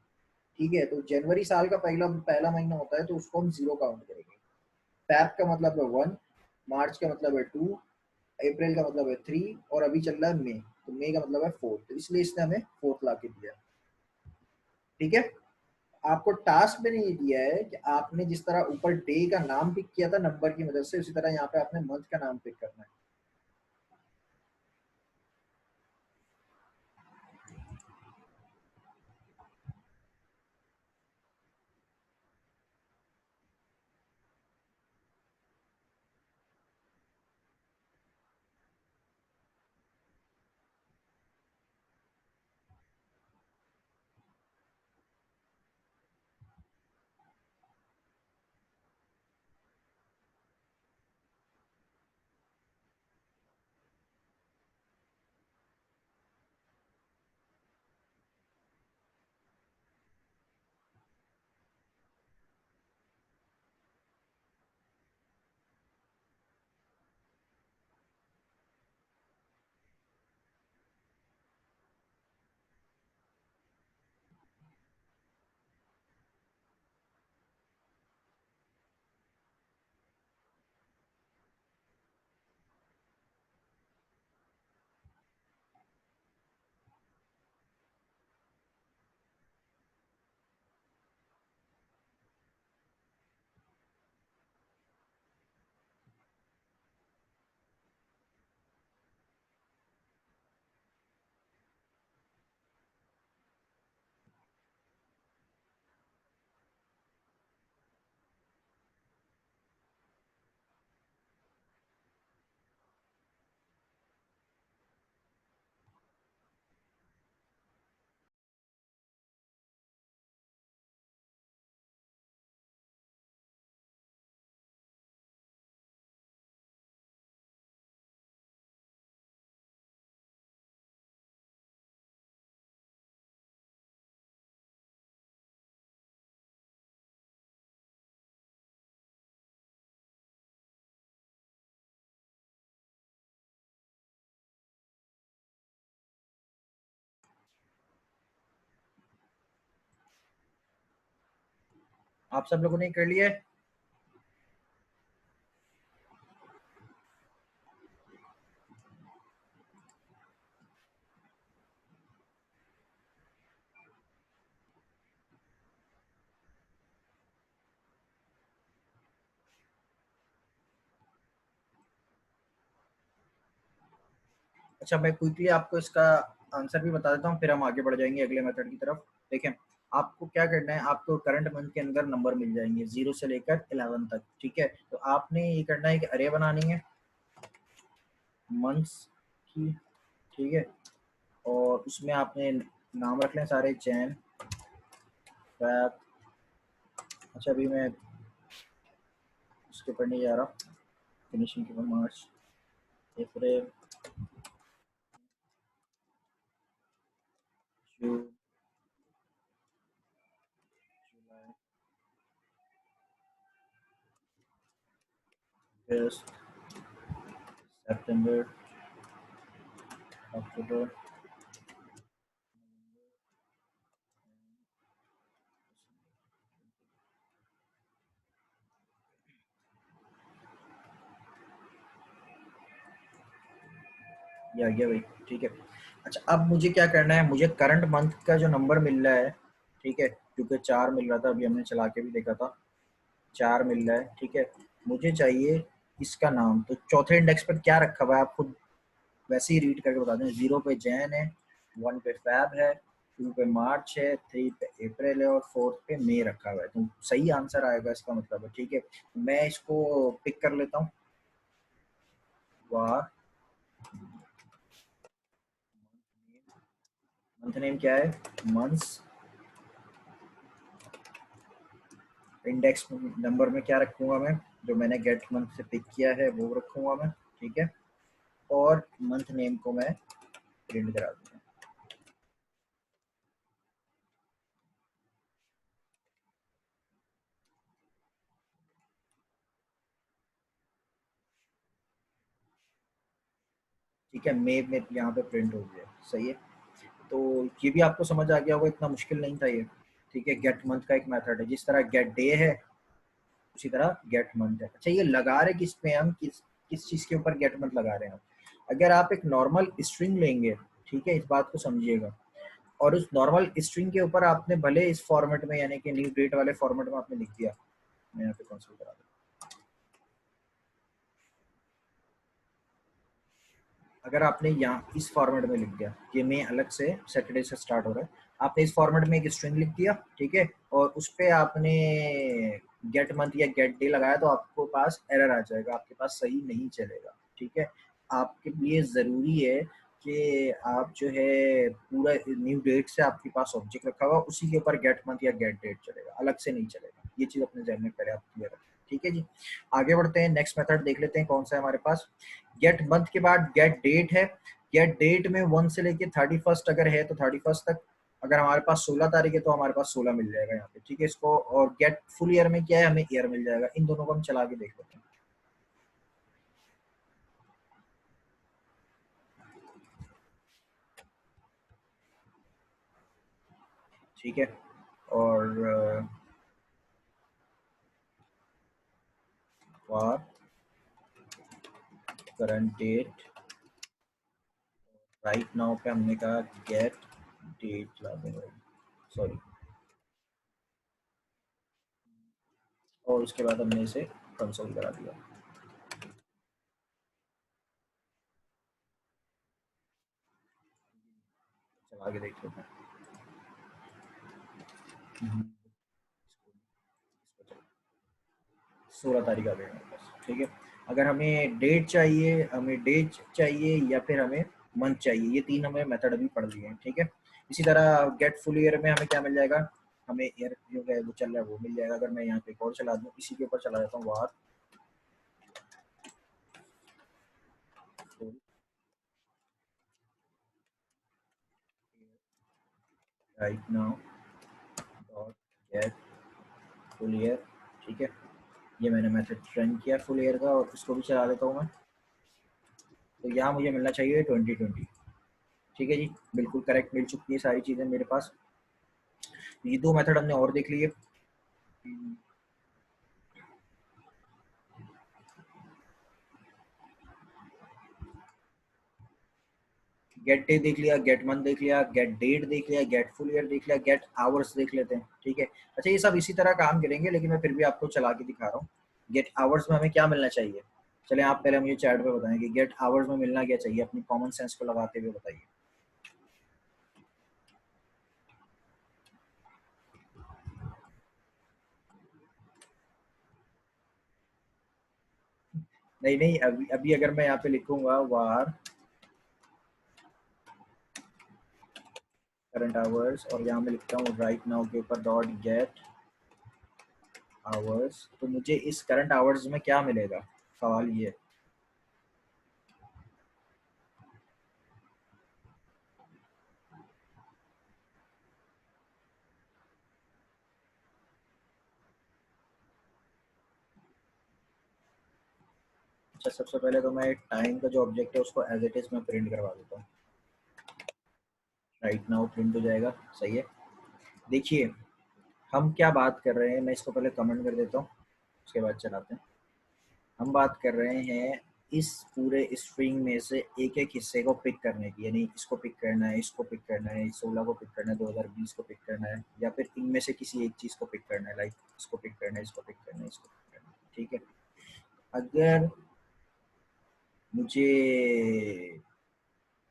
ठीक है। तो जनवरी साल का पहला पहला महीना होता है तो उसको हम 0 काउंट करेंगे। फेब का मतलब है 1, मार्च का मतलब है 2, अप्रैल का मतलब है 3 और अभी चल रहा है मई, तो मई का मतलब है 4, तो इसलिए इसने हमें 4 ला के दिया, ठीक है। आपको टास्क में नहीं दिया है कि आपने जिस तरह ऊपर डे का नाम पिक किया था नंबर की मदद से, उसी तरह यहाँ पे आपने मंथ का नाम पिक करना है। आप सब लोगों ने कर लिया है? अच्छा, मैं क्विकली आपको इसका आंसर भी बता देता हूँ, फिर हम आगे बढ़ जाएंगे अगले मेथड की तरफ। देखें, आपको क्या करना है, आपको करंट मंथ के अंदर नंबर मिल जाएंगे 0 से लेकर 11 तक, ठीक है। तो आपने ये करना है कि अरे बनानी है मंथ्स की, ठीक है। और उसमें आपने नाम रख लें सारे, जैन, फैब। अच्छा, अभी मैं उसके ऊपर नहीं जा रहा, फिनिशिंग के ऊपर, मार्च, अप्रैल, जून, जुलाई, अगस्त, सितंबर, अक्टूबर, ये आ गया भाई, ठीक है। अच्छा, अब मुझे क्या करना है, मुझे करंट मंथ का जो नंबर मिल रहा है, ठीक है, क्योंकि 4 मिल रहा था, अभी हमने चला के भी देखा था, 4 मिल रहा है, ठीक है। मुझे चाहिए इसका नाम, तो चौथे इंडेक्स पर क्या रखा हुआ है आप खुद वैसे ही रीड करके बता दें। 0 पे जैन है, 1 पे फैब है, 2 पे मार्च है, 3 पे अप्रैल है और 4 पे मई रखा हुआ है, तो सही आंसर आएगा इसका मतलब है, ठीक है। मैं इसको पिक कर लेता हूँ। वाह, मंथ नेम क्या है, मंथ्स, इंडेक्स नंबर में क्या रखूंगा मैं, जो मैंने गेट मंथ से पिक किया है वो रखूंगा मैं, ठीक है। और मंथ नेम को मैं प्रिंट करा देते हैं। ठीक है, मे में यहाँ पे प्रिंट हो गया, सही है। तो ये भी आपको समझ आ गया होगा, इतना मुश्किल नहीं था ये। ठीक है, गेट मंथ का एक मेथड है, जिस तरह गेट डे है उसी तरह गेट मंथ है। अच्छा, ये लगा रहे किस पे हम, किस किस चीज़ के ऊपर गेट मंथ लगा रहे हैं हम। अगर आप एक नॉर्मल स्ट्रिंग लेंगे, ठीक है, इस बात को समझिएगा, और उस नॉर्मल स्ट्रिंग के ऊपर आपने भले इस फॉर्मेट में यानी कि न्यू डेट वाले फॉर्मेट में आपने लिख दिया, मैं यहाँ पे कंसोल करा दूँ। अगर आपने यहाँ इस फॉर्मेट में लिख दिया, ये मैं अलग से सैटरडे से स्टार्ट हो रहा है, आपने इस फॉर्मेट में एक स्ट्रिंग लिख दिया, ठीक है, और उस पर आपने गेट मंथ या गेट डे लगाया, तो आपको पास एरर आ जाएगा, आपके पास सही नहीं चलेगा। ठीक है, आपके लिए ज़रूरी है कि आप जो है पूरा न्यू डेट से आपके पास ऑब्जेक्ट रखा हुआ, उसी के ऊपर गेट मंथ या गेट डेट चलेगा, अलग से नहीं चलेगा। ये चीज़ अपने जहन में पहले आप क्लियर रखें। ठीक है जी, आगे बढ़ते हैं, नेक्स्ट मेथड देख लेते हैं कौन सा है हमारे पास। गेट मंथ के बाद गेट डेट है। गेट डेट में 1 से लेके 31 अगर है तो 31 तक, अगर हमारे पास 16 तारीख है तो हमारे पास 16 मिल जाएगा यहाँ पे। ठीक है, इसको, और गेट फुल ईयर में क्या है, हमें ईयर मिल जाएगा। इन दोनों को हम चला के देख लेते हैं। ठीक है, और for current date, right now पे हमने कहा गेट डेट ला देंगे, सॉरी, और उसके बाद हमने इसे कंसोल करा दिया। चला के देख लेते हैं। 16 तारीख आ गई हमारे पास। ठीक है, अगर हमें डेट चाहिए, हमें डेट चाहिए या फिर हमें मंथ चाहिए, ये तीन हमें मेथड अभी पढ़ लिए हैं। ठीक है, इसी तरह गेट फुल ईयर में हमें क्या मिल जाएगा, हमें ईयर जो है वो चल रहा है वो मिल जाएगा। अगर मैं यहाँ पे एक और चला दूँ, इसी के ऊपर चला जाता हूँ, var right now dot get full year. ठीक है, ये मैंने मेथड रन किया फुल ईयर का, और इसको भी चला लेता हूँ मैं। तो यहाँ मुझे मिलना चाहिए 2020। ठीक है जी, बिल्कुल करेक्ट मिल चुकी है सारी चीज़ें मेरे पास। ये दो मेथड हमने और देख लिए। गेट डे देख लिया, गेट मंथ देख लिया, गेट डेट देख लिया, गेट फुल ईयर देख लिया, गेट आवर्स देख लेते हैं। ठीक है, अच्छा, ये सब इसी तरह काम करेंगे, लेकिन मैं फिर भी आपको चला के दिखा रहा हूँ। गेट आवर्स में हमें क्या मिलना चाहिए, चले आप पहले मुझे चैट पे बताएं कि गेट आवर्स में मिलना क्या चाहिए, अपनी कॉमन सेंस को लगाते हुए बताइए। नहीं नहीं, अभी अभी अगर मैं यहाँ पे लिखूंगा वार करंट आवर्स, और यहाँ मैं लिखता हूँ राइट नाउ के ऊपर डॉट गेट आवर्स, तो मुझे इस करंट आवर्स में क्या मिलेगा, सवाल ये। अच्छा, सबसे पहले तो मैं टाइम का जो ऑब्जेक्ट है उसको एज इट इज में प्रिंट करवा देता हूँ। राइट नाउ प्रिंट हो जाएगा, सही है। देखिए, हम क्या बात कर रहे हैं, मैं इसको पहले कमेंट कर देता हूँ, उसके बाद चलाते हैं। हम बात कर रहे हैं इस पूरे स्ट्रिंग में से एक एक हिस्से को पिक करने की, यानी इसको पिक करना है, इसको पिक करना है, 16 को पिक करना है, 2020 को पिक करना है, या फिर इनमें से किसी एक चीज़ को पिक करना है, लाइक इसको पिक करना है, इसको पिक करना है, इसको पिक करना है। ठीक है, अगर मुझे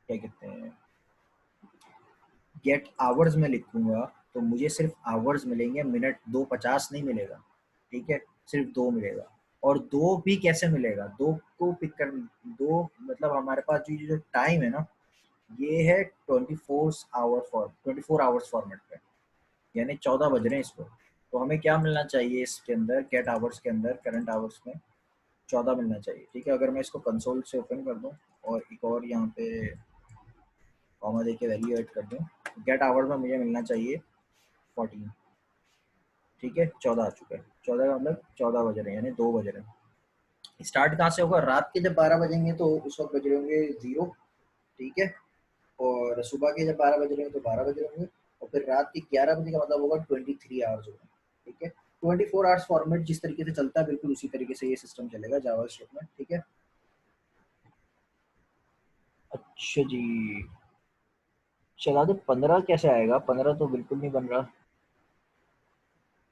क्या कहते हैं गेट आवर्स में लिखूंगा, तो मुझे सिर्फ आवर्स मिलेंगे, मिनट 2:50 नहीं मिलेगा। ठीक है, सिर्फ दो मिलेगा। और दो भी कैसे मिलेगा, दो को पिक कर, दो मतलब हमारे पास जो जो टाइम है ना, ये है 24 आवर्स फॉर्मेट पे, यानी 14 बज रहे हैं इसको। तो हमें क्या मिलना चाहिए इसके अंदर, गेट आवर्स के अंदर, करंट आवर्स में 14 मिलना चाहिए। ठीक है, अगर मैं इसको कंसोल से ओपन कर दूं, और एक और यहाँ पे कॉमा दे के वैल्यू ऐड कर दूँ, गेट आवर्स में मुझे मिलना चाहिए 14, ठीक है 14 आ चुका है। 14 का मतलब 14 बज रहे हैं, यानी 2 बज रहे हैं। स्टार्ट कहाँ से होगा, रात के जब 12 बजेंगे तो उस वक्त बज रहे होंगे 0, ठीक है, और सुबह के जब 12 बज रहे हैं तो 12 बज रहे होंगे, और फिर रात के 11 बजे का मतलब होगा 23 आवर्स होगा, ठीक है। 24 आवर्स फॉर्मेट जिस तरीके से चलता है बिल्कुल उसी तरीके से ये सिस्टम चलेगा जावास्क्रिप्ट में, ठीक है। अच्छा जी, चला दे 15 कैसे आएगा, 15 तो बिल्कुल नहीं बन रहा।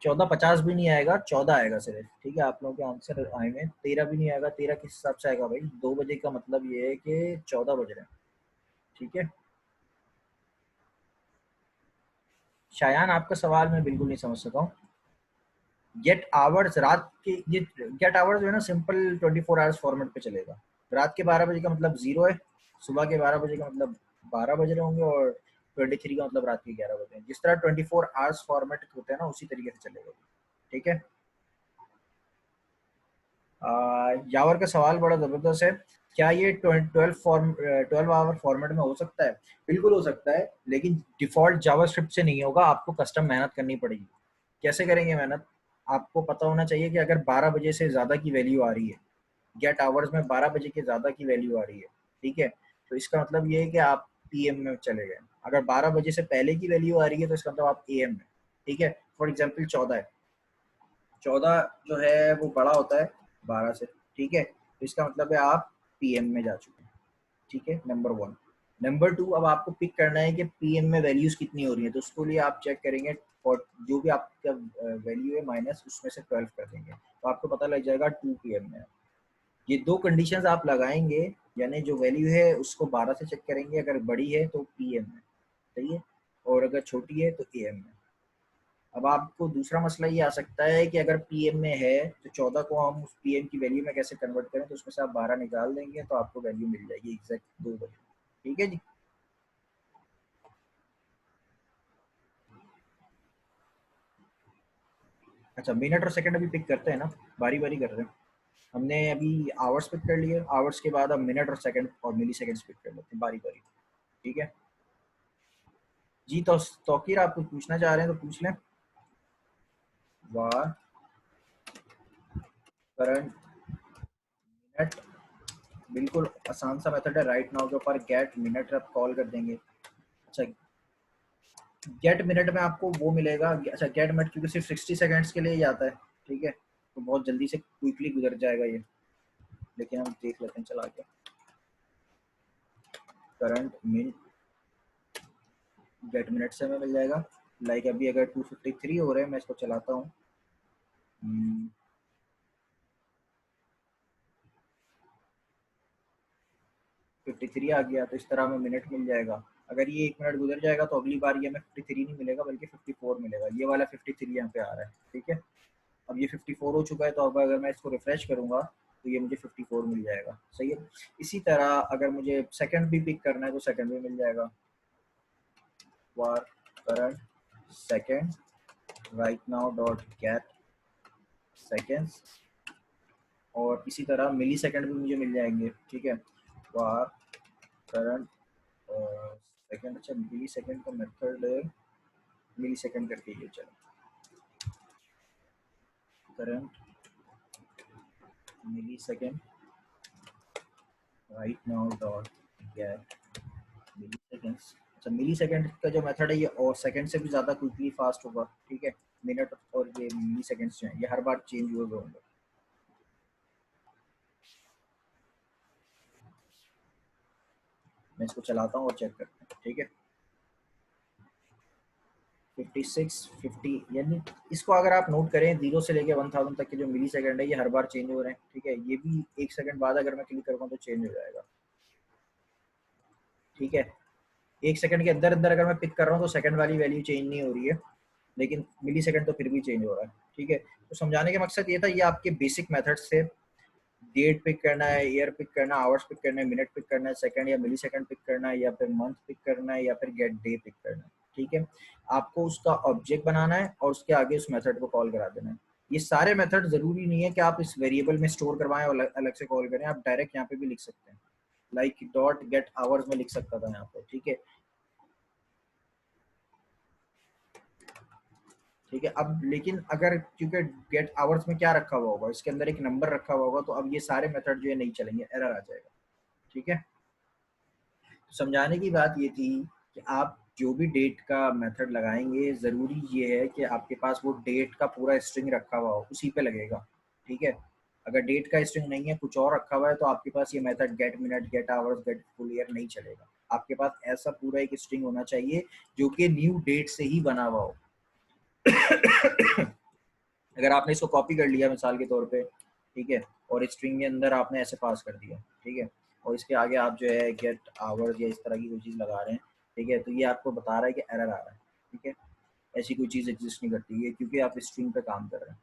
14:50 भी नहीं आएगा, 14 आएगा सिर्फ, ठीक है। आप लोगों के आंसर आएंगे, 13 भी नहीं आएगा। 13 किस हिसाब से आएगा भाई, 2 बजे का मतलब ये है कि 14 बज रहे हैं, ठीक है। शायान आपका सवाल मैं बिल्कुल नहीं समझ सका हूँ। गेट आवर्स रात के, ये गेट आवर्स जो है ना सिंपल 24 आवर्स फॉर्मेट पे चलेगा। रात के 12 बजे का मतलब 0 है, सुबह के 12 बजे का मतलब 12 बज रहे होंगे, और 23 का मतलब रात के 11 बजे हैं। जिस तरह 24 आवर्स फॉर्मेट होते हैं ना उसी तरीके से चलेगा, ठीक है। यावर का सवाल बड़ा ज़बरदस्त है। क्या ये 12 आवर फॉर्मेट में हो सकता है? बिल्कुल हो सकता है, लेकिन डिफ़ॉल्ट जावास्क्रिप्ट से नहीं होगा, आपको कस्टम मेहनत करनी पड़ेगी। कैसे करेंगे मेहनत? आपको पता होना चाहिए कि अगर 12 बजे से ज़्यादा की वैल्यू आ रही है, गेट आवर्स में 12 बजे के ज़्यादा की वैल्यू आ रही है, ठीक है, तो इसका मतलब ये है कि आप पीएम में चले गए। अगर 12 बजे से पहले की वैल्यू आ रही है तो इसका मतलब आप एएम में, ठीक है। फॉर एग्जाम्पल 14 है, 14 जो है वो बड़ा होता है 12 से, ठीक है, तो इसका मतलब है आप पीएम में जा चुके हैं, ठीक है, नंबर 1। नंबर 2, अब आपको पिक करना है कि पीएम में वैल्यूज कितनी हो रही है, तो उसको लिए आप चेक करेंगे, और जो भी आपका वैल्यू है माइनस उसमें से 12 कर देंगे, तो आपको पता लग जाएगा 2 पीएम में। ये दो कंडीशंस आप लगाएंगे, यानी जो वैल्यू है उसको 12 से चेक करेंगे, अगर बड़ी है तो पीएम में, सही है, और अगर छोटी है तो एएम में। अब आपको दूसरा मसला ये आ सकता है कि अगर पीएम में है तो 14 को हम उस पीएम की वैल्यू में कैसे कन्वर्ट करें, तो उसमें से आप 12 निकाल देंगे तो आपको वैल्यू मिल जाएगी एग्जैक्ट 2 बजे, ठीक है जी। अच्छा, मिनट और सेकंड अभी पिक करते हैं ना, बारी बारी कर रहे हैं। हमने अभी आवर्स पिक कर लिए, आवर्स के बाद अब मिनट और सेकंड और मिली सेकेंड्स पिक कर लेते हैं बारी बारी, ठीक है जी। तो तौकीर आप कुछ पूछना चाह रहे हैं तो पूछ लें। वाह, करंट मिनट, बिल्कुल आसान सा मेथड है, राइट नाउ के ऊपर गेट मिनट आप कॉल कर देंगे। अच्छा, गेट मिनट में आपको वो मिलेगा, अच्छा गेट मिनट क्योंकि सिर्फ 60 सेकंड्स के लिए ही आता है, ठीक है, तो बहुत जल्दी से क्विकली गुजर जाएगा ये, लेकिन हम देख लेते हैं चला के। करंट मिन गेट मिनट से हमें मिल जाएगा, लाइक अभी अगर 253 हो रहे हैं, मैं इसको चलाता हूँ, 53 आ गया, तो इस तरह हमें मिनट मिल जाएगा। अगर ये 1 मिनट गुजर जाएगा तो अगली बार ये हमें 53 नहीं मिलेगा बल्कि 54 मिलेगा, ये वाला 53 यहाँ पे आ रहा है, ठीक है। अब ये 54 हो चुका है, तो अब अगर मैं इसको रिफ्रेश करूंगा तो ये मुझे 54 मिल जाएगा, सही है। इसी तरह अगर मुझे सेकंड भी पिक करना है तो सेकंड भी मिल जाएगा, var current second right now dot get seconds, और इसी तरह मिली सेकंड भी मुझे मिल जाएंगे, ठीक है, वार करंट सेकंड। अच्छा, मिली सेकंड का मेथड मिली सेकंड करके ये चलो, current millisecond right now dot get milliseconds. अच्छा, मिली सेकेंड का जो मेथड है ये और सेकंड से भी ज़्यादा क्विकली फास्ट होगा, ठीक है। मिनट और ये मिली सेकेंड्स जो हैं ये हर बार चेंज हुए होंगे। मैं इसको चलाता हूँ और चेक करता हूँ, ठीक है। 56 50, यानी इसको अगर आप नोट करें 0 से लेके 1000 तक के जो मिली सेकेंड है ये हर बार चेंज हो रहे हैं, ठीक है। ये भी 1 सेकंड बाद अगर मैं क्लिक करूँगा तो चेंज हो जाएगा, ठीक है। 1 सेकंड के अंदर अंदर अगर मैं पिक कर रहा हूँ तो सेकंड वाली वैल्यू चेंज नहीं हो रही है, लेकिन मिली सेकंड तो फिर भी चेंज हो रहा है, ठीक है। तो समझाने का मकसद ये था, ये आपके बेसिक मेथड्स थे। डेट पिक करना है, ईयर पिक करना है, आवर्स पिक करना है, मिनट पिक करना है, सेकंड या मिली सेकंड पिक करना है, या फिर मंथ पिक करना है, या फिर गेट डे पिक करना है, ठीक है। आपको उसका ऑब्जेक्ट बनाना है और उसके आगे उस मेथड को कॉल करा देना है। ये सारे मेथड जरूरी नहीं है कि आप इस वेरिएबल में स्टोर करवाएं और अलग से कॉल करें, आप डायरेक्ट यहाँ पे भी लिख सकते हैं, लाइक डॉट गेट आवर्स में लिख सकता था यहाँ पे, ठीक है। ठीक है। अब लेकिन अगर क्योंकि गेट आवर्स में क्या रखा हुआ होगा, इसके अंदर एक नंबर रखा हुआ होगा, तो अब ये सारे मेथड जो है नहीं चलेंगे, एरर आ जाएगा। ठीक है। तो समझाने की बात ये थी कि आप जो भी डेट का मेथड लगाएंगे, ज़रूरी ये है कि आपके पास वो डेट का पूरा स्ट्रिंग रखा हुआ हो, उसी पे लगेगा। ठीक है। अगर डेट का स्ट्रिंग नहीं है, कुछ और रखा हुआ है, तो आपके पास ये method get minute, get hours, get full year नहीं चलेगा। आपके पास ऐसा पूरा एक स्ट्रिंग होना चाहिए जो कि न्यू डेट से ही बना हुआ हो। अगर आपने इसको कॉपी कर लिया मिसाल के तौर पे, ठीक है, और स्ट्रिंग के अंदर आपने ऐसे पास कर दिया, ठीक है, और इसके आगे आप जो है गेट आवर्स या इस तरह की कोई चीज़ लगा रहे हैं, ठीक है, तो ये आपको बता रहा है कि एरर आ रहा है। ठीक है। ऐसी कोई चीज़ एग्जिस्ट नहीं करती है, क्योंकि आप स्ट्रिंग पे काम कर रहे हैं।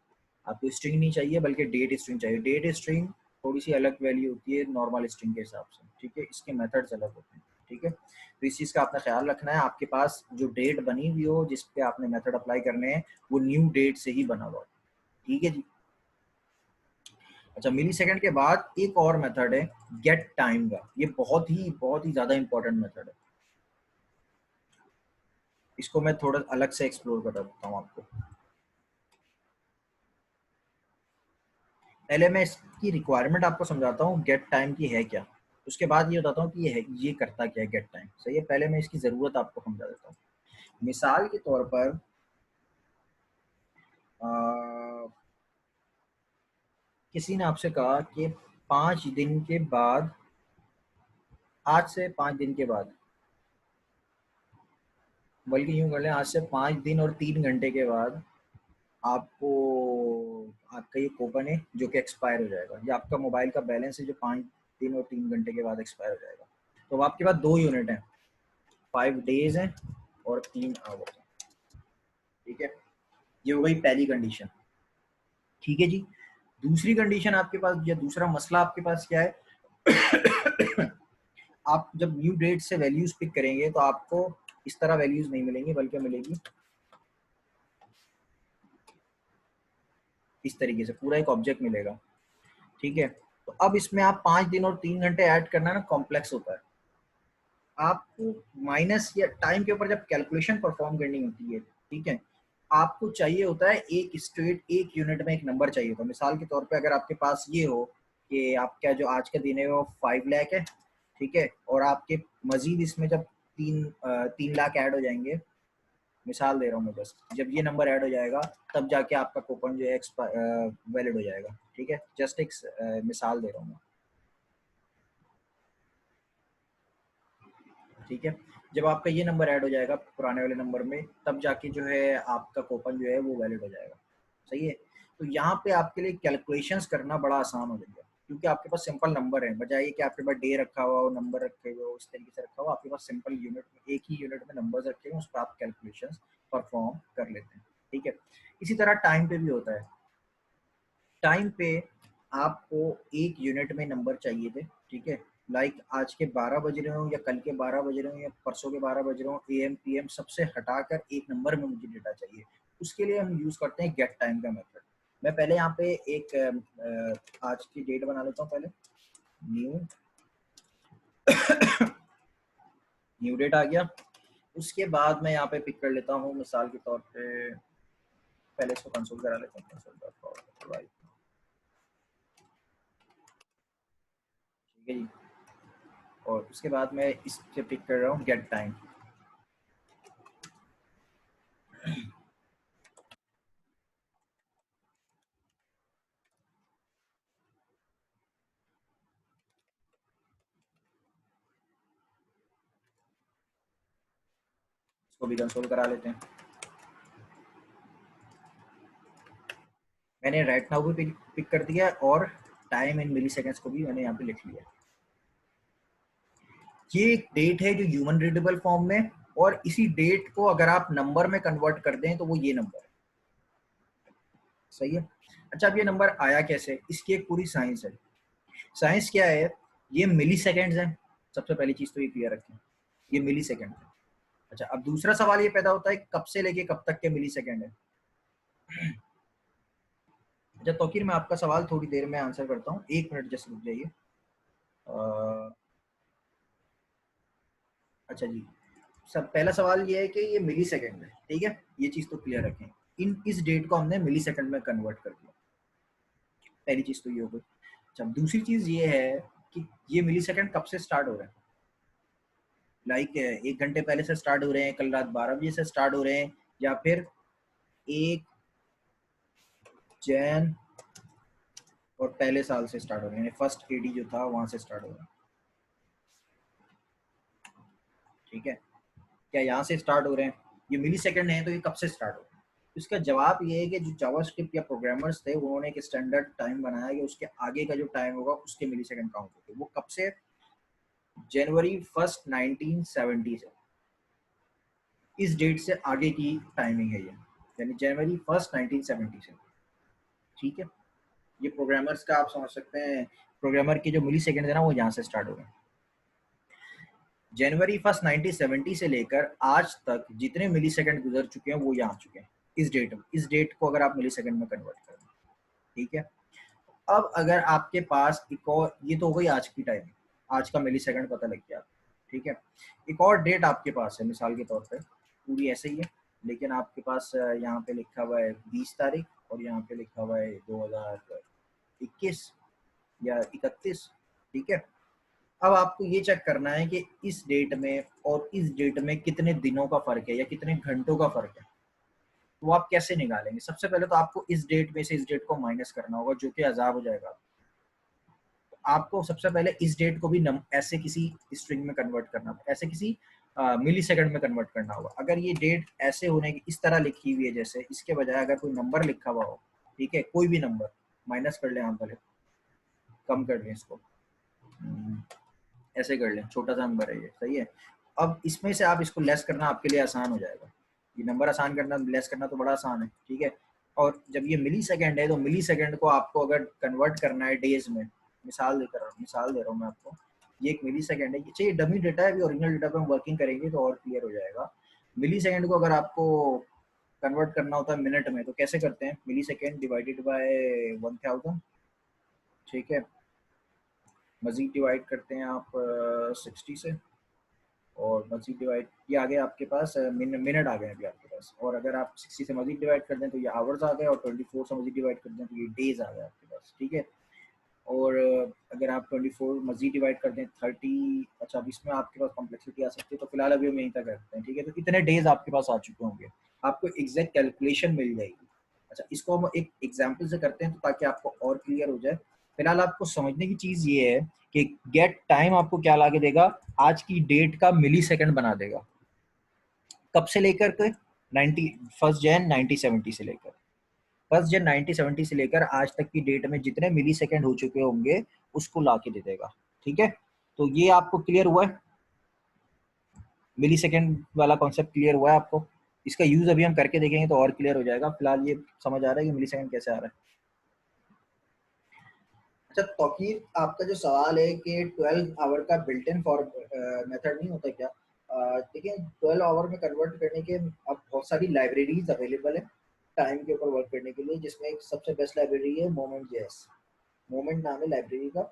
आपको स्ट्रिंग नहीं चाहिए, बल्कि डेट स्ट्रिंग चाहिए। डेट स्ट्रिंग थोड़ी सी अलग वैल्यू होती है नॉर्मल स्ट्रिंग के हिसाब से। ठीक है। इसके मेथड्स अलग होते हैं। ठीक है। तो इस चीज़ का आपने ख्याल रखना है, आपके पास जो डेट बनी हुई हो जिस पे आपने मेथड अप्लाई करने हैं, वो न्यू डेट से ही बना हुआ हो। ठीक है जी। अच्छा, मिली सेकंड के बाद एक और मेथड है गेट टाइम का। ये बहुत ही ज़्यादा इंपॉर्टेंट मेथड है। इसको मैं थोड़ा अलग से एक्सप्लोर कर देता हूँ आपको। पहले मैं इसकी रिक्वायरमेंट आपको समझाता हूँ गेट टाइम की है क्या, उसके बाद ये बताता हूँ कि ये करता क्या है गेट टाइम। सही है। पहले मैं इसकी ज़रूरत आपको समझा देता हूँ। मिसाल के तौर पर आ, किसी ने आपसे कहा कि 5 दिन के बाद, आज से 5 दिन के बाद, बल्कि यूं कर लें, आज से 5 दिन और 3 घंटे के बाद आपको आपका ये कूपन है जो कि एक्सपायर हो जाएगा। ये आपका मोबाइल का बैलेंस है जो 5 दिन और 3 घंटे के बाद एक्सपायर हो जाएगा। तो अब आपके पास दो यूनिट हैं, 5 डेज हैं और 3 आवर्स हैं। ठीक है। ये हो गई पहली कंडीशन। ठीक है जी। दूसरी कंडीशन आपके पास, या दूसरा मसला आपके पास क्या है? आप जब न्यू डेट से वैल्यूज पिक करेंगे तो आपको इस तरह वैल्यूज नहीं मिलेंगी, बल्कि मिलेगी इस तरीके से, पूरा एक ऑब्जेक्ट मिलेगा। ठीक है। तो अब इसमें आप 5 दिन और 3 घंटे ऐड करना ना कॉम्प्लेक्स होता है। आपको माइनस या टाइम के ऊपर जब कैलकुलेशन परफॉर्म करनी होती है, ठीक है, आपको चाहिए होता है एक स्ट्रेट, एक यूनिट में एक नंबर चाहिए होता है। मिसाल के तौर पे अगर आपके पास ये हो कि आपका जो आज का दिन है वो 5 लाख है, ठीक है, और आपके मजीद इसमें जब 3 लाख ऐड हो जाएंगे, मिसाल दे रहा हूँ मैं, बस जब ये नंबर ऐड हो जाएगा तब जाके आपका कूपन जो है वैलिड हो जाएगा। ठीक है। जस्ट एक मिसाल दे रहा हूँ मैं। ठीक है। जब आपका ये नंबर ऐड हो जाएगा पुराने वाले नंबर में, तब जाके जो है आपका कूपन जो है वो वैलिड हो जाएगा। सही है। तो यहाँ पे आपके लिए कैलकुलेशंस करना बड़ा आसान हो जाएगा, क्योंकि आपके पास सिंपल नंबर है, बजाय कि आपके पास डे रखा हुआ हो, नंबर रखे हुए हो, इस तरीके से रखा हुआ, आपके पास सिंपल यूनिट में, एक ही यूनिट में नंबर्स रखे हुए, उस पर आप कैलकुलेशंस परफॉर्म कर लेते हैं। ठीक है। इसी तरह टाइम पे भी होता है। टाइम पे आपको एक यूनिट में नंबर चाहिए थे। ठीक है। लाइक आज के 12 बज रहे हो, या कल के 12 बज रहे हो, या परसों के 12 बज रहे हो, AM PM सबसे हटाकर एक नंबर में मुझे डेटा चाहिए। उसके लिए हम यूज करते हैं गेट टाइम का मेथड। मैं पहले यहाँ पे एक आज की डेट बना लेता हूँ पहले। न्यू न्यू डेट आ गया। उसके बाद मैं यहाँ पे पिक कर लेता हूँ मिसाल के तौर पे, पहले इसको कंसोल करा लेता हूँ, console.log। ठीक है जी। और उसके बाद मैं इससे पिक कर रहा हूँ गेट टाइम। इसको भी कंसोल करा लेते हैं। मैंने राइट नाउ भी पिक कर दिया, और टाइम इन मिली सेकेंड्स को भी मैंने यहाँ पे लिख लिया। ये एक डेट है जो ह्यूमन रीडेबल फॉर्म में, और इसी डेट को अगर आप नंबर में कन्वर्ट कर दें तो वो ये नंबर है। सही है। अच्छा, अब ये नंबर आया कैसे, इसकी एक पूरी साइंस है। साइंस क्या है? ये मिली सेकेंड्स है। सबसे पहली चीज तो ये क्लियर रखें, ये मिली सेकेंड है। अच्छा, अब दूसरा सवाल ये पैदा होता है कब से लेके कब तक के मिली सेकेंड है। अच्छा तौकीर, मैं आपका सवाल थोड़ी देर में आंसर करता हूँ, 1 मिनट जस्ट रुक जाइए। अच्छा जी, सब पहला सवाल ये है कि ये मिली सेकेंड है। ठीक है, ये चीज़ तो क्लियर रखें। इन इस डेट को हमने मिली सेकेंड में कन्वर्ट कर दिया। पहली चीज तो ये हो गई। अच्छा, दूसरी चीज ये है कि ये मिली सेकेंड कब से स्टार्ट हो रहे हैं। लाइक 1 घंटे पहले से स्टार्ट हो रहे हैं, कल रात 12 बजे से स्टार्ट हो रहे हैं, या फिर 1 जैन और पहले साल से स्टार्ट हो रहे हैं, फर्स्ट एडी जो था वहां से स्टार्ट हो रहा है। ठीक है, क्या यहाँ से स्टार्ट हो रहे हैं, ये मिली सेकेंड है तो ये कब से स्टार्ट हो रहे हैं। इसका जवाब ये है कि जो जावास्क्रिप्ट या प्रोग्रामर्स थे उन्होंने एक स्टैंडर्ड टाइम बनाया कि उसके आगे का जो टाइम होगा उसके मिली सेकेंड काउंट होते। वो कब से, जनवरी 1 1970 से, इस डेट से आगे की टाइमिंग है ये, यानी जनवरी 1 1970 से। ठीक है, ये प्रोग्रामर्स का आप समझ सकते हैं, प्रोग्रामर के जो मिली सेकेंड है ना वो यहाँ से स्टार्ट हो गए। जनवरी 1 1970 से लेकर आज तक जितने मिली सेकेंड गुजर चुके हैं वो यहाँ आ चुके हैं इस डेट को अगर आप मिली सेकेंड में कन्वर्ट करें। ठीक है, अब अगर आपके पास एक और, ये तो हो गई आज की टाइम, आज का मिली सेकेंड पता लग गया। ठीक है, एक और डेट आपके पास है, मिसाल के तौर पर पूरी ऐसे ही है, लेकिन आपके पास यहाँ पे लिखा हुआ है 20 तारीख और यहाँ पे लिखा हुआ है 2021 या 31। ठीक है, अब आपको ये चेक करना है कि इस डेट में और इस डेट में कितने दिनों का फर्क है या कितने घंटों का फर्क है। वो आप कैसे निकालेंगे, सबसे पहले तो आपको इस डेट में से इस डेट को माइनस करना होगा, जो कि अजाब हो जाएगा। तो आपको सबसे पहले इस डेट को भी ऐसे किसी स्ट्रिंग में कन्वर्ट करना, ऐसे किसी मिली सेकंड में कन्वर्ट करना होगा। अगर ये डेट ऐसे होने की इस तरह लिखी हुई है, जैसे इसके बजाय अगर कोई नंबर लिखा हुआ हो, ठीक है, कोई भी नंबर, माइनस कर लें आप, पहले कम कर लें इसको, ऐसे कर लें, छोटा सा नंबर है ये, सही है। अब इसमें से आप इसको लेस करना आपके लिए आसान हो जाएगा, ये नंबर आसान करना, लेस करना तो बड़ा आसान है। ठीक है, और जब ये मिली सेकेंड है तो मिली सेकेंड को आपको अगर कन्वर्ट करना है डेज में, मिसाल दे रहा हूँ मैं आपको, ये एक मिली सेकेंड है, ये चाहिए डमी डेटा है, अभी ओरिजिनल डेटा पे हम वर्किंग करेंगे तो और क्लियर हो जाएगा। मिली सेकेंड को अगर आपको कन्वर्ट करना होता है मिनट में तो कैसे करते हैं, मिली सेकेंड डिवाइडेड बाय 1000। ठीक है, मजीद डिवाइड करते हैं आप 60 से, और मजीद डिवाइड, ये आ गया आपके पास मिनट आ गए अभी आपके पास, और अगर आप 60 से मजीद डिवाइड कर दें तो ये आवर्स आ गए, और 24 से मजीद डिवाइड कर दें तो ये डेज आ गए आपके पास। ठीक है, और अगर आप 24 मजीद डिवाइड कर दें 30, अच्छा अब इसमें आपके पास कॉम्प्लेक्सिटी आ सकती है, तो फिलहाल अभी हम यहीं तक करते हैं। ठीक है, तो इतने डेज आपके पास आ चुके होंगे, आपको एग्जैक्ट कैलकुलेशन मिल जाएगी। अच्छा, इसको हम एक एग्जाम्पल से करते हैं तो ताकि आपको और क्लियर हो जाए। फिलहाल आपको समझने की चीज ये है कि गेट टाइम आपको क्या ला के देगा, आज की डेट का मिली सेकेंड बना देगा, कब से लेकर के 1 जैन 1970 से लेकर, 1 जन 1970 से लेकर आज तक की डेट में जितने मिली सेकेंड हो चुके होंगे उसको ला के दे देगा। ठीक है, तो ये आपको क्लियर हुआ है, मिली सेकेंड वाला कॉन्सेप्ट क्लियर हुआ है आपको। इसका यूज अभी हम करके देखेंगे तो और क्लियर हो जाएगा, फिलहाल ये समझ आ रहा है कि मिली सेकेंड कैसे आ रहा है। अच्छा तौकीर, आपका जो सवाल है कि 12 आवर का बिल्ट इन फॉर मेथड नहीं होता क्या, देखिए 12 आवर में कन्वर्ट करने के अब बहुत सारी लाइब्रेरीज अवेलेबल है टाइम के ऊपर वर्क करने के लिए, जिसमें एक सबसे बेस्ट लाइब्रेरी है मोमेंट जेएस, मोमेंट नाम है लाइब्रेरी का।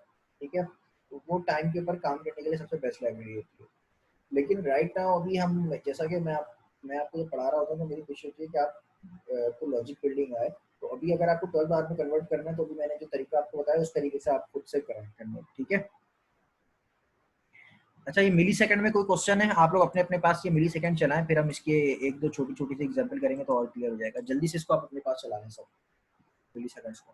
ठीक है, तो वो टाइम के ऊपर काम करने के लिए सबसे बेस्ट लाइब्रेरी होती है। लेकिन राइट नाउ अभी हम, जैसा कि मैं आपको जो पढ़ा रहा होता हूँ तो मेरी कोशिश होती है कि आप को लॉजिक बिल्डिंग आए। तो अभी अगर आपको 12 आवर में कन्वर्ट करना है तो भी मैंने जो तरीका आपको बताया उस तरीके से आप खुद से करें कन्वर्ट। ठीक है, अच्छा ये मिली सेकंड में कोई क्वेश्चन है, आप लोग अपने अपने पास ये मिली सेकंड चलाएं, फिर हम इसके एक दो छोटी छोटी सी एग्जांपल करेंगे तो और क्लियर हो जाएगा। जल्दी से इसको आप अपने पास चला लें सब मिली सेकंड्स को।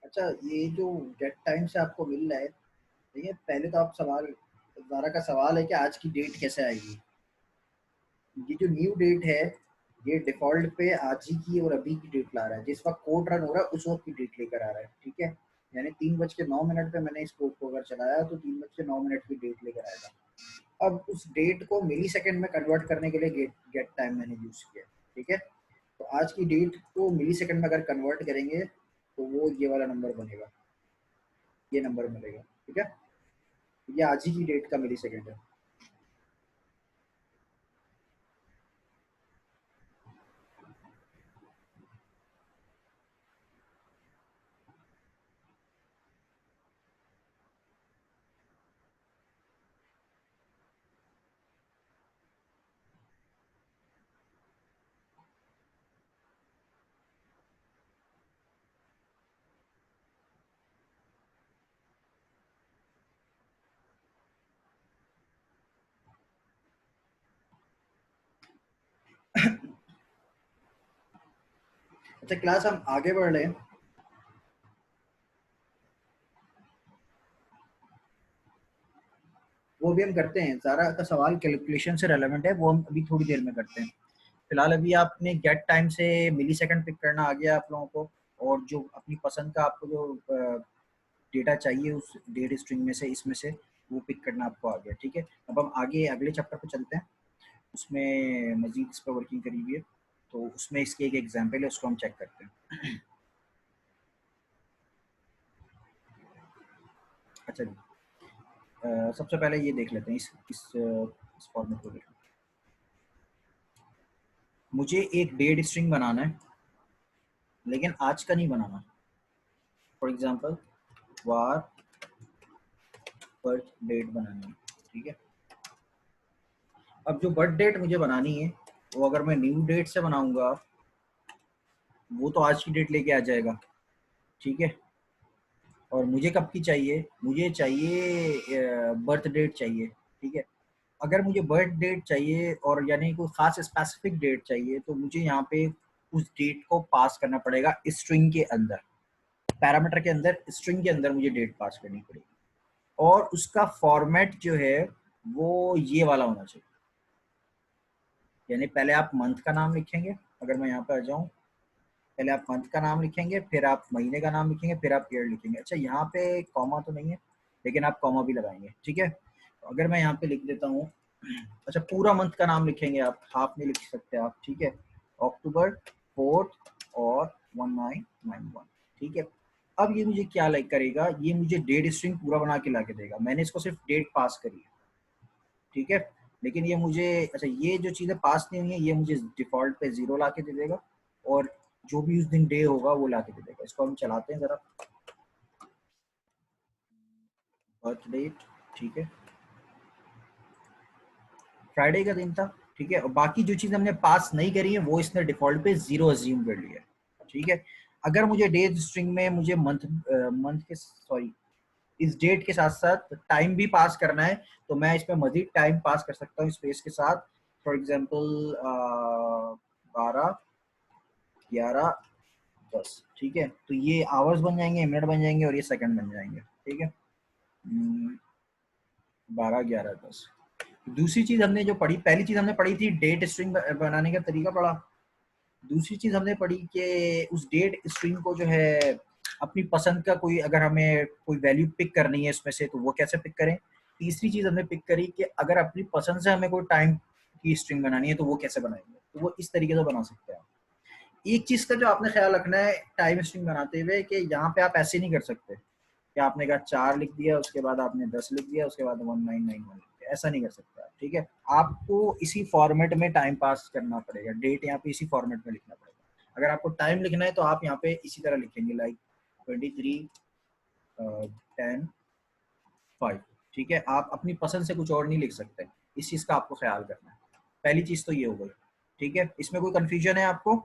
अच्छा, ये जो गेट टाइम से आपको मिल रहा है, ठीक है, पहले तो आप सवाल, दोबारा का सवाल है कि आज की डेट कैसे आएगी। ये जो न्यू डेट है, ये डिफॉल्ट पे आज ही की और अभी की डेट ला रहा है, जिस वक्त कोड रन हो रहा है उस वक्त की डेट लेकर आ रहा है, ठीक है। यानी 3:09 पे मैंने इस कोड को अगर चलाया तो 3:09 की डेट लेकर आएगा। अब उस डेट को मिली सेकेंड में कन्वर्ट करने के लिए गेट गेट टाइम मैंने यूज किया, ठीक है। तो आज की डेट को मिली सेकेंड में अगर कन्वर्ट करेंगे तो वो ये वाला नंबर बनेगा, ये नंबर मिलेगा, ठीक है। ये आज ही की डेट का मिली सेकेंड है। अच्छा क्लास, हम आगे बढ़ रहे हैं। वो भी हम करते हैं, सारा का सवाल कैलकुलेशन से रेलेवेंट है, वो हम अभी थोड़ी देर में करते हैं। फिलहाल अभी आपने गेट टाइम से मिली सेकंड पिक करना आ गया आप लोगों को, और जो अपनी पसंद का आपको जो डेटा चाहिए उस डेट स्ट्रिंग में से, इसमें से वो पिक करना आपको आ गया, ठीक है। अब हम आगे अगले चैप्टर पे चलते हैं, उसमें मजीद इस पर वर्किंग करी हुई है, तो उसमें इसकी एक एग्जाम्पल है, उसको हम चेक करते हैं। अच्छा जी, सबसे पहले ये देख लेते हैं, इस फॉर्मेट को देख लेते हैं। मुझे एक डेट स्ट्रिंग बनाना है, लेकिन आज का नहीं बनाना। For example var birth date बनानी है, ठीक है। अब जो बर्थ डेट मुझे बनानी है, वो अगर मैं न्यू डेट से बनाऊंगा, वो तो आज की डेट लेके आ जाएगा, ठीक है। और मुझे कब की चाहिए, मुझे चाहिए बर्थ डेट चाहिए, ठीक है। अगर मुझे बर्थ डेट चाहिए और यानी कोई खास स्पेसिफिक डेट चाहिए, तो मुझे यहाँ पे उस डेट को पास करना पड़ेगा स्ट्रिंग के अंदर, पैरामीटर के अंदर, स्ट्रिंग के अंदर मुझे डेट पास करनी पड़ेगी। और उसका फॉर्मेट जो है वो ये वाला होना चाहिए। यानी पहले आप मंथ का नाम लिखेंगे, अगर मैं यहाँ पे आ जाऊँ, पहले आप मंथ का नाम लिखेंगे, फिर आप महीने का नाम लिखेंगे, फिर आप ईयर लिखेंगे। अच्छा, यहाँ पे कॉमा तो नहीं है, लेकिन आप कॉमा भी लगाएंगे, ठीक है। तो अगर मैं यहाँ पे लिख देता हूँ, अच्छा पूरा मंथ का नाम लिखेंगे आप, हाफ नहीं लिख सकते आप, ठीक है। अक्टूबर 4 और 1991, ठीक है। अब ये मुझे क्या लाइक करेगा, ये मुझे डेट स्ट्रिंग पूरा बना के ला के देगा, मैंने इसको सिर्फ डेट पास करी है, ठीक है। लेकिन ये मुझे, अच्छा ये जो चीज़ें पास नहीं हुई है, ये मुझे डिफॉल्ट पे 0 ला के दे देगा, और जो भी उस दिन डे होगा वो ला के दे देगा। इसको हम चलाते हैं ज़रा, बर्थ डेट, ठीक है, फ्राइडे का दिन था, ठीक है। और बाकी जो चीज़ हमने पास नहीं करी है वो इसने डिफॉल्ट पे 0 अज्यूम कर लिया है, ठीक है। अगर मुझे डेट स्ट्रिंग में मुझे मंथ के, सॉरी, इस डेट के साथ साथ टाइम भी पास करना है, तो मैं इसमें मजीद टाइम पास कर सकता हूँ स्पेस के साथ। फॉर एग्जाम्पल 12, 11, 10, ठीक है। तो ये आवर्स बन जाएंगे, मिनट बन जाएंगे, और ये सेकंड बन जाएंगे, ठीक है। 12, 11, 10। दूसरी चीज हमने जो पढ़ी, पहली चीज हमने पढ़ी थी डेट स्ट्रिंग बनाने का तरीका पढ़ा। दूसरी चीज हमने पढ़ी कि उस डेट स्ट्रिंग को जो है अपनी पसंद का कोई, अगर हमें कोई वैल्यू पिक करनी है इसमें से, तो वो कैसे पिक करें। तीसरी चीज हमने पिक करी कि अगर अपनी पसंद से हमें कोई टाइम की स्ट्रिंग बनानी है तो वो कैसे बनाएंगे, तो वो इस तरीके से बना सकते हैं। एक चीज का जो आपने ख्याल रखना है टाइम स्ट्रिंग बनाते हुए, कि यहाँ पे आप ऐसे नहीं कर सकते कि आपने कहा 4 लिख दिया, उसके बाद आपने 10 लिख दिया, उसके बाद 1991 लिख दिया, ऐसा नहीं कर सकते आप, ठीक है। आपको इसी फॉर्मेट में टाइम पास करना पड़ेगा, डेट यहाँ पे इसी फॉर्मेट में लिखना पड़ेगा। अगर आपको टाइम लिखना है तो आप यहाँ पे इसी तरह लिखेंगे, लाइक 23, 10, 5, ठीक है। आप अपनी पसंद से कुछ और नहीं लिख सकते, इस चीज का आपको ख्याल करना है। पहली चीज तो ये हो गई, ठीक है। इसमें कोई कंफ्यूजन है आपको?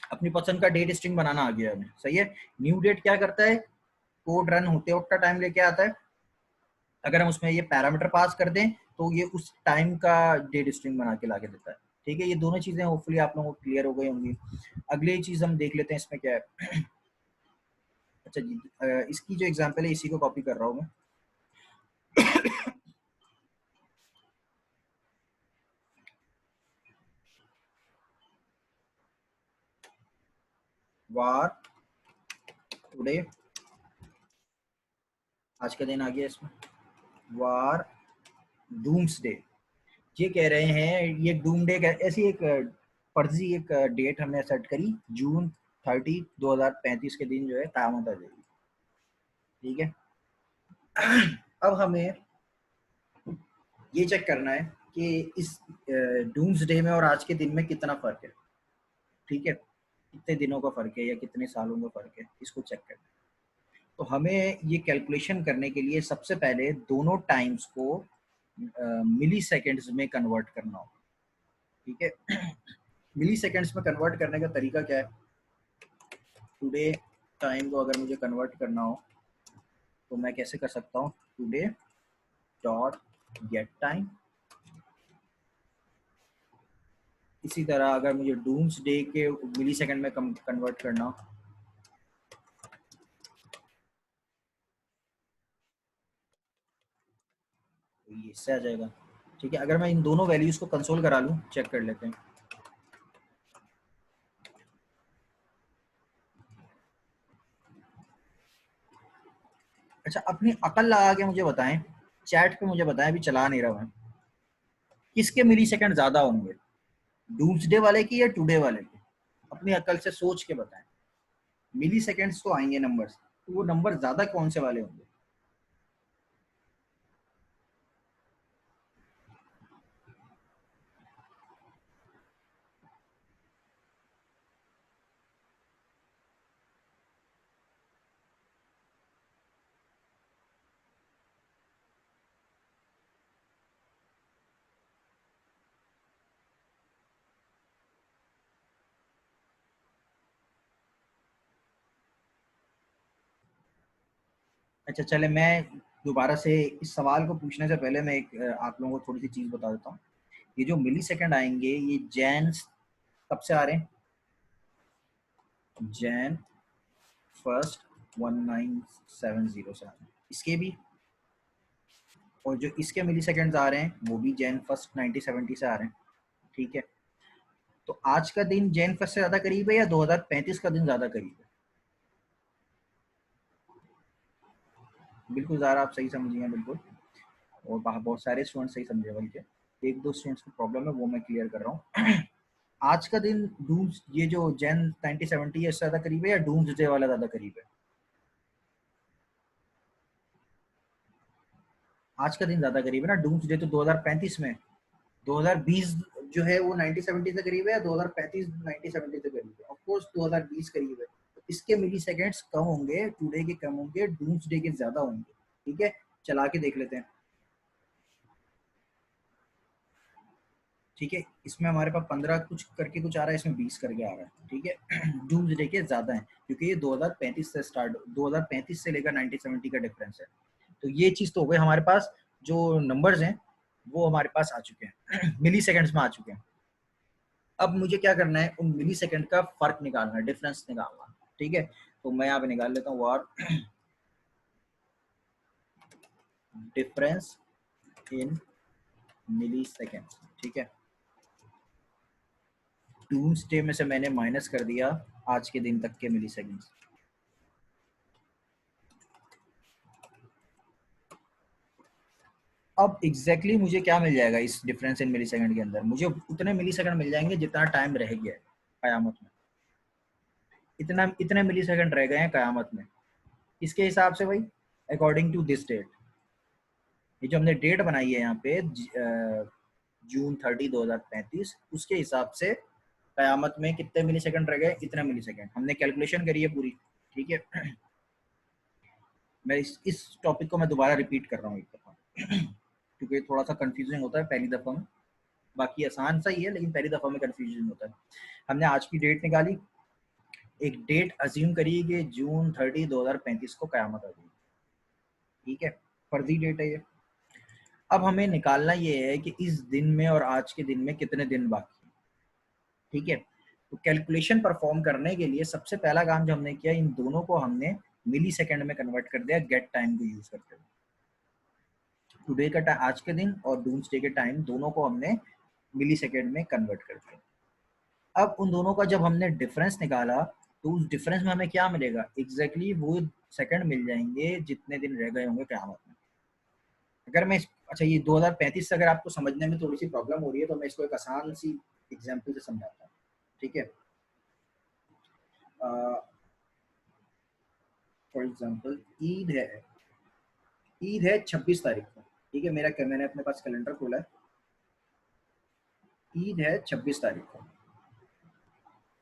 अपनी पसंद का डेट स्ट्रिंग बनाना आ गया हमें, सही है। न्यू डेट क्या करता है, कोड रन होते वक्त का टाइम लेके आता है, अगर हम उसमें ये पैरामीटर पास कर दें तो ये उस टाइम का डेट स्ट्रिंग बना के ला के देता है। ठीक है, ये दोनों चीज़ें होपफुली आप लोगों को क्लियर हो गई होंगी। अगली चीज़ हम देख लेते हैं इसमें क्या है। अच्छा जी, इसकी जो एग्जांपल है इसी को कॉपी कर रहा हूँ मैं। वार टुडे, आज का दिन आ गया इसमें, वार डूम्सडे। ये कह रहे हैं ये डूमडे ऐसी एक फर्जी एक डेट हमने सेट करी, जून 30 2035 के दिन जो है क़यामत आ जाएगी। ठीक है, अब हमें ये चेक करना है कि इस डूम्सडे में और आज के दिन में कितना फर्क है। ठीक है, कितने दिनों का फर्क है या कितने सालों का फर्क है, इसको चेक करना है। तो हमें ये कैलकुलेशन करने के लिए सबसे पहले दोनों टाइम्स को मिली सेकेंड्स में कन्वर्ट करना होगा। ठीक है, मिली सेकेंड्स में कन्वर्ट करने का तरीका क्या है, टुडे टाइम को अगर मुझे कन्वर्ट करना हो तो मैं कैसे कर सकता हूँ, टुडे डॉट गेट टाइम। इसी तरह अगर मुझे डूम्स डे के मिली सेकेंड में कन्वर्ट करना हो तो ये इससे आ जाएगा। ठीक है, अगर मैं इन दोनों वैल्यूज को कंसोल करा लूँ, चेक कर लेते हैं। अच्छा, अपनी अकल लगा के मुझे बताएं, चैट पे मुझे बताएं, अभी चला नहीं रहा मैं, किसके मिली सेकेंड ज्यादा होंगे, डूम्सडे वाले की या टुडे वाले की? अपनी अकल से सोच के बताएं। मिली सेकेंड्स तो आएंगे नंबर्स, तो वो नंबर ज्यादा कौन से वाले होंगे? अच्छा चले, मैं दोबारा से इस सवाल को पूछने से पहले मैं एक आप लोगों को थोड़ी सी चीज बता देता हूँ। ये जो मिली सेकेंड आएंगे ये जैन कब से आ रहे हैं, जैन फर्स्ट 1970 से आ रहे हैं, इसके भी। और जो इसके मिली सेकेंड्स आ रहे हैं वो भी जैन फर्स्ट 1970 से आ रहे हैं। ठीक है, तो आज का दिन जैन फर्स्ट से ज्यादा करीब है या 2035 का दिन ज्यादा करीब है? बिल्कुल ज़ारा, आप सही समझिए हैं बिल्कुल, और बाहर बहुत सारे स्टूडेंट सही समझे, बल्कि एक दो स्टूडेंट्स को प्रॉब्लम है वो मैं क्लियर कर रहा हूँ। आज का दिन डूम्स ये जो जैन 1970 है इससे ज़्यादा करीब है या डूम्स डे वाला ज़्यादा करीब है? आज का दिन ज़्यादा करीब है ना, डूम्स डे तो 2035 में, 2020 जो है वो 1970 से करीब है या 2035 1970 से करीब है? ऑफ कोर्स 2020 करीब है। तो इसके मिली सेकेंड्स कम होंगे, टुडे के कम होंगे, डूम्स डे के ज़्यादा होंगे। ठीक है, चला के देख लेते हैं। ठीक है, इसमें हमारे पास 15 कुछ करके कुछ आ रहा है, इसमें 20 करके आ रहा है। ठीक है, डूम्सडे के ज़्यादा है क्योंकि ये 2035 से स्टार्ट, 2035 से लेकर 1970 का डिफरेंस है। तो ये चीज़ तो हो गई, हमारे पास जो नंबर्स हैं वो हमारे पास आ चुके हैं, मिली सेकेंड्स में आ चुके हैं। अब मुझे क्या करना है, उन मिली सेकेंड का फर्क निकालना है, डिफरेंस निकालना है। ठीक है, तो मैं यहाँ पे निकाल लेता हूँ वार डिफरेंस इन मिली सेकेंड्स। ठीक है, डूम्सडे में से मैंने माइनस कर दिया आज के दिन तक के मिली सेकेंड्स। अब एग्जैक्टली exactly मुझे क्या मिल जाएगा इस डिफरेंस इन मिली सेकंड के अंदर, मुझे उतने मिली सेकंड मिल जाएंगे जितना टाइम रह गया है कयामत में। इतना इतने मिली सेकंड रह गए हैं कयामत में, इसके हिसाब से भाई, अकॉर्डिंग टू दिस डेट। ये जो हमने डेट बनाई है यहाँ पे जून 30 2035, उसके हिसाब से कयामत में कितने मिली सेकंड रह गए, इतने मिली सेकंड हमने कैलकुलेशन करी है पूरी। ठीक है, मैं इस टॉपिक को मैं दोबारा रिपीट कर रहा हूँ एक दफ़ा, क्योंकि थोड़ा सा कंफ्यूजिंग होता है पहली दफ़ा में, बाकी आसान सा ही है लेकिन पहली दफ़ा में कंफ्यूजन होता है। हमने आज की डेट निकाली, एक डेट अज्यूम करी कि जून 30 2035 को कयामत आ गई। ठीक है, फर्जी डेट है ये, अब हमें निकालना ये है कि इस दिन में और आज के दिन में कितने दिन बाकी हैं, ठीक है। तो कैलकुलेशन परफॉर्म करने के लिए सबसे पहला काम जो हमने किया, इन दोनों को हमने मिली सेकेंड में कन्वर्ट कर दिया गेट टाइम को यूज करते हुए। टुडे का टाइम, आज के दिन, और डूम्सडे के टाइम, दोनों को हमने मिली सेकेंड में कन्वर्ट कर दिया। अब उन दोनों का जब हमने डिफरेंस निकाला तो उस डिफरेंस में हमें क्या मिलेगा, एग्जैक्टली वो सेकंड मिल जाएंगे जितने दिन रह गए होंगे क़यामत में। अगर मैं अच्छा, ये 2035 से अगर आपको समझने में थोड़ी सी प्रॉब्लम हो रही है तो मैं इसको एक आसान सी एग्जांपल से समझाता हूँ, ठीक है। फॉर एग्जांपल ईद है 26 तारीख को, ठीक है। मैंने अपने पास कैलेंडर खोला है, ईद है 26 तारीख को,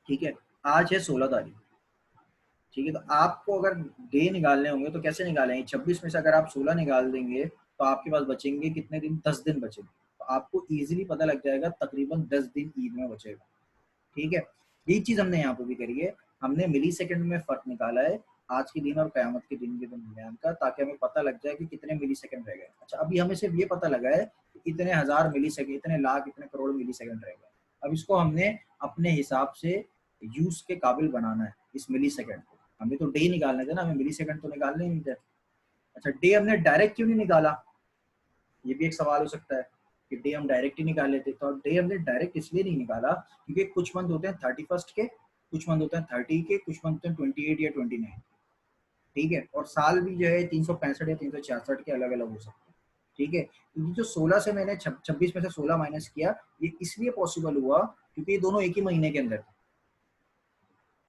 ठीक है। आज है 16 तारीख, ठीक है। तो आपको अगर डे निकालने होंगे तो कैसे निकालेंगे, 26 में से अगर आप 16 निकाल देंगे तो आपके पास बचेंगे कितने दिन, 10 दिन बचेंगे। तो आपको इजीली पता लग जाएगा तकरीबन 10 दिन ईद में बचेगा, ठीक है। यही चीज हमने यहाँ पे भी करी है, हमने मिली सेकंड में फर्क निकाला है आज के दिन और क़यामत के दिन के दरमियान का, ताकि हमें पता लग जाए कि कितने मिली सेकंड रह गए। अच्छा, अभी हमें सिर्फ ये पता लगा है कि इतने हजार मिली सेकंड, इतने लाख, इतने करोड़ मिली सेकंड रह गए। अब इसको हमने अपने हिसाब से यूज के काबिल बनाना है इस मिली सेकंड को। हमें तो डे निकालने थे ना, हमें मिली सेकंड तो निकालने ही नहीं थे। अच्छा, डे हमने डायरेक्ट क्यों नहीं निकाला, ये भी एक सवाल हो सकता है कि डे हम डायरेक्ट ही निकाल लेते। तो डे हमने डायरेक्ट इसलिए नहीं निकाला क्योंकि कुछ मंथ होते हैं 31 के, कुछ मंथ होते हैं 30 के, कुछ मंथ होते हैं 28 या 29, ठीक है। और साल भी जो है 365 या 366 के अलग अलग हो सकते हैं, ठीक है। क्योंकि जो 16 से मैंने 26 में से 16 माइनस किया, ये इसलिए पॉसिबल हुआ क्योंकि ये दोनों एक ही महीने के अंदर थे।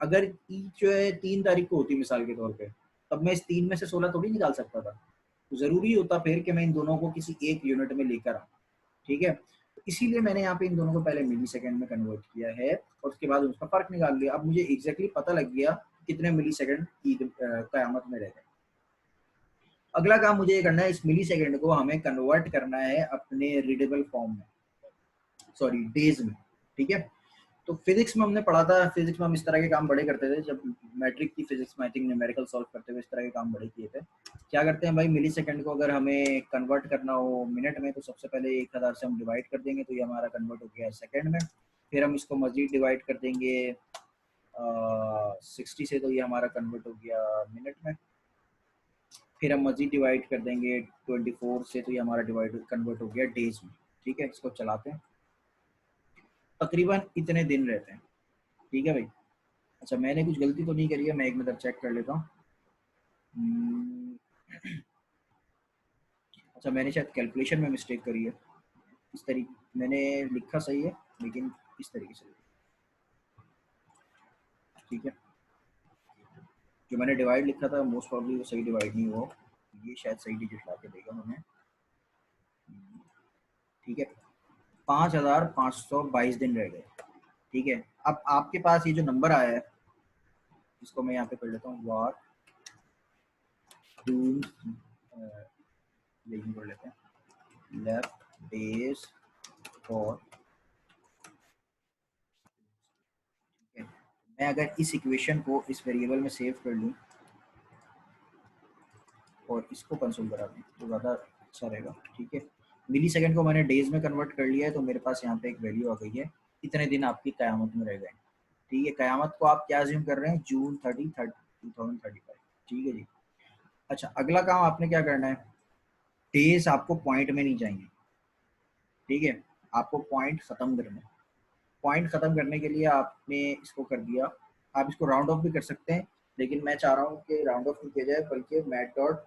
अगर ईद जो है 3 तारीख को होती मिसाल के तौर पे, तब मैं इस 3 में से 16 थोड़ी निकाल सकता था। तो जरूरी होता फिर कि मैं इन दोनों को किसी एक यूनिट में लेकर आऊँ, ठीक है। तो इसीलिए मैंने यहाँ पे इन दोनों को पहले मिली सेकंड में कन्वर्ट किया है और उसके बाद उसका फर्क निकाल लिया। अब मुझे एग्जैक्टली पता लग गया कितने मिली सेकंड ईद क़यामत में रह गए। अगला काम मुझे ये करना है, इस मिली सेकंड को हमें कन्वर्ट करना है अपने रीडेबल फॉर्म में, सॉरी डेज में, ठीक है। तो फिजिक्स में हमने पढ़ा था, फिजिक्स में हम इस तरह के काम बड़े करते थे जब मैट्रिक की फिजिक्स में, आई थिंक न्यूमेरिकल सॉल्व करते हुए इस तरह के काम बड़े किए थे। क्या करते हैं भाई, मिली सेकंड को अगर हमें कन्वर्ट करना हो मिनट में तो सबसे पहले 1000 से हम डिवाइड कर देंगे तो ये हमारा कन्वर्ट हो गया सेकंड में। फिर हम इसको मजीद डिवाइड कर देंगे 60 से, तो ये हमारा कन्वर्ट हो गया मिनट में। फिर हम मजीद डिवाइड कर देंगे 24 से, तो ये हमारा डिवाइड कन्वर्ट हो गया डेज में, ठीक है। इसको चलाते हैं, तकरीबन इतने दिन रहते हैं, ठीक है भाई। अच्छा, मैंने कुछ गलती तो नहीं करी है, मैं एक मिनट चेक कर लेता हूँ। अच्छा, मैंने शायद कैलकुलेशन में मिस्टेक करी है, इस तरीके मैंने लिखा सही है लेकिन इस तरीके से, ठीक है। जो मैंने डिवाइड लिखा था मोस्ट प्रॉब्ली वो सही डिवाइड नहीं हुआ, ये शायद सही डिजिट ला के देगा हमें, ठीक है। 5522 दिन रह गए, ठीक है। अब आपके पास ये जो नंबर आया है, इसको मैं यहाँ पे कर लेता हूँ, वाट डू यही कर लेते हैं, लेफ्ट डेज फॉर, मैं अगर इस इक्वेशन को इस वेरिएबल में सेव कर लूँ और इसको कंसोल करा दूँ तो ज़्यादा अच्छा रहेगा, ठीक है। मिली सेकंड को मैंने डेज में कन्वर्ट कर लिया है, तो मेरे पास यहाँ पे एक वैल्यू आ गई है, इतने दिन आपकी क़यामत में रह गए, ठीक है। क़यामत को आप क्या अज्यूम कर रहे हैं, जून 2035, ठीक है जी। अच्छा, अगला काम आपने क्या करना है, डेज आपको पॉइंट में नहीं चाहिए, ठीक है। आपको पॉइंट ख़त्म करना है। पॉइंट ख़त्म करने के लिए आपने इसको कर दिया, आप इसको राउंड ऑफ भी कर सकते हैं, लेकिन मैं चाह रहा हूँ कि राउंड ऑफ नहीं किया जाए बल्कि मैट डॉट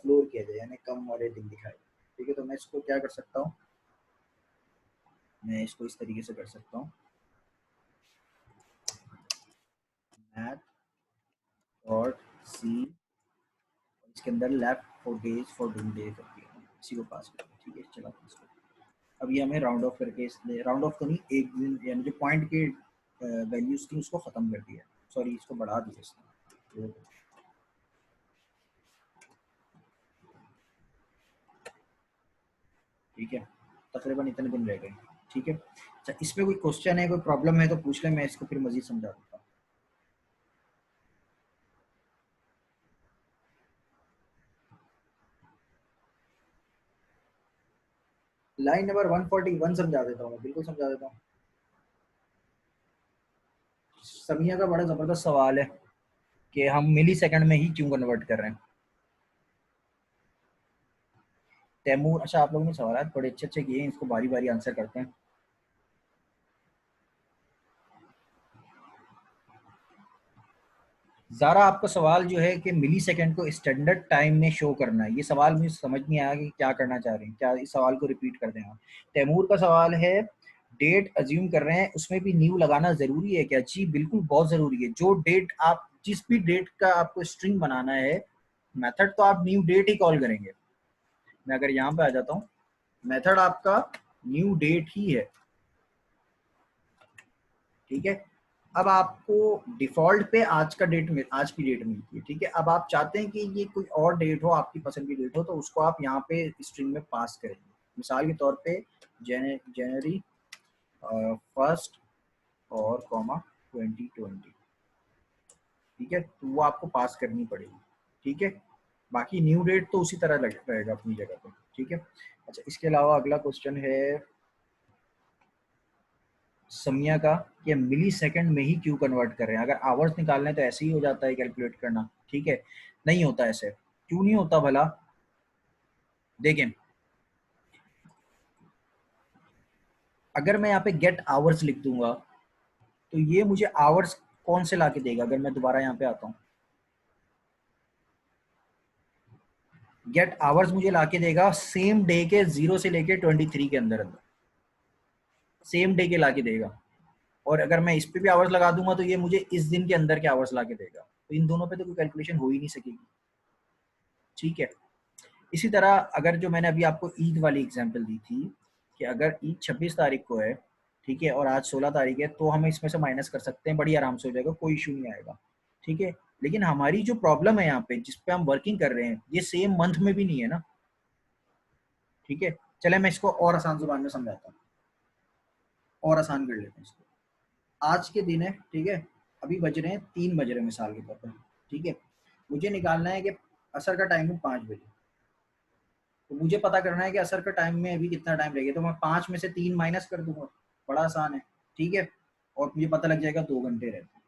फ्लोर किया जाए, यानी कम वाले दिन दिखाए, ठीक है। तो मैं इसको क्या कर सकता हूँ, मैं इसको इस तरीके से कर सकता हूँ, मैट डॉट सी, इसके अंदर left for days for doom day करके इसी को पास करते हैं, ठीक है। चलो इसको अब ये हमें राउंड ऑफ करके, इसलिए राउंड ऑफ तो नहीं, एक दिन यानी जो पॉइंट के वैल्यूज थी उसको ख़त्म कर दिया, सॉरी इसको बढ़ा दिया इसने, ठीक है। तकरीबन इतने दिन रह गए, ठीक है। अच्छा, इसमें कोई क्वेश्चन है, कोई प्रॉब्लम है तो पूछ लें, मैं इसको फिर मजीद समझा दूँगा। लाइन नंबर 141 समझा देता हूँ मैं, बिल्कुल समझा देता हूँ। समिया का बड़ा जबरदस्त सवाल है कि हम मिली सेकंड में ही क्यों कन्वर्ट कर रहे हैं। तैमूर, अच्छा आप लोगों ने सवाल बड़े अच्छे अच्छे किए हैं, इसको बारी बारी आंसर करते हैं। ज़ारा, आपका सवाल जो है कि मिली सेकेंड को स्टैंडर्ड टाइम में शो करना है, ये सवाल मुझे समझ नहीं आया कि क्या करना चाह रहे हैं, क्या इस सवाल को रिपीट कर दें आप। तैमूर का सवाल है डेट अज्यूम कर रहे हैं, उसमें भी न्यू लगाना ज़रूरी है क्या? जी बिल्कुल, बहुत ज़रूरी है। जो डेट आप, जिस भी डेट का आपको स्ट्रिंग बनाना है, मेथड तो आप न्यू डेट ही कॉल करेंगे। मैं अगर यहाँ पे आ जाता हूँ, मेथड आपका न्यू डेट ही है, ठीक है। अब आपको डिफॉल्ट पे आज का डेट में, आज की डेट मिलती है, ठीक है। अब आप चाहते हैं कि ये कोई और डेट हो, आपकी पसंद की डेट हो, तो उसको आप यहाँ पे स्ट्रिंग में पास करेंगे। मिसाल के तौर पे जनवरी 1 और कॉमा 2020, ठीक है, तो वो आपको पास करनी पड़ेगी, ठीक है। बाकी न्यू डेट तो उसी तरह रहेगा अपनी जगह पे, ठीक है। अच्छा, इसके अलावा अगला क्वेश्चन है समिया का, कि मिली सेकंड में ही क्यों कन्वर्ट कर रहे हैं? अगर आवर्स निकालना है तो ऐसे ही हो जाता है कैलकुलेट करना, ठीक है। नहीं होता ऐसे, क्यों नहीं होता भला? देखें, अगर मैं यहाँ पे गेट आवर्स लिख दूंगा तो ये मुझे आवर्स कौन से ला के देगा? अगर मैं दोबारा यहाँ पे आता हूँ, गेट आवर्स मुझे ला के देगा सेम डे के 0 से लेके 23 के अंदर अंदर, सेम डे के ला के देगा। और अगर मैं इस पे भी आवर्स लगा दूंगा तो ये मुझे इस दिन के अंदर के आवर्स ला के देगा। तो इन दोनों पे तो कोई कैलकुलेशन हो ही नहीं सकेगी, ठीक है। इसी तरह अगर जो मैंने अभी आपको ईद वाली एग्जांपल दी थी, कि अगर ईद 26 तारीख को है, ठीक है, और आज 16 तारीख है, तो हम इसमें से माइनस कर सकते हैं, बड़ी आराम से हो जाएगा, कोई इशू नहीं आएगा, ठीक है। लेकिन हमारी जो प्रॉब्लम है यहाँ पे, जिस पे हम वर्किंग कर रहे हैं, ये सेम मंथ में भी नहीं है ना, ठीक है। चले मैं इसको और आसान जुबान में समझाता हूँ, और आसान कर लेते हैं इसको। आज के दिन है, ठीक है, अभी बज रहे हैं 3 बज रहे हैं मिसाल के तौर पर, ठीक है। मुझे निकालना है कि असर का टाइम है 5 बजे, तो मुझे पता करना है कि असर का टाइम में अभी कितना टाइम रहेगा, तो मैं 5 में से 3 माइनस कर दूंगा, बड़ा आसान है, ठीक है। और मुझे पता लग जाएगा 2 घंटे रहते हैं,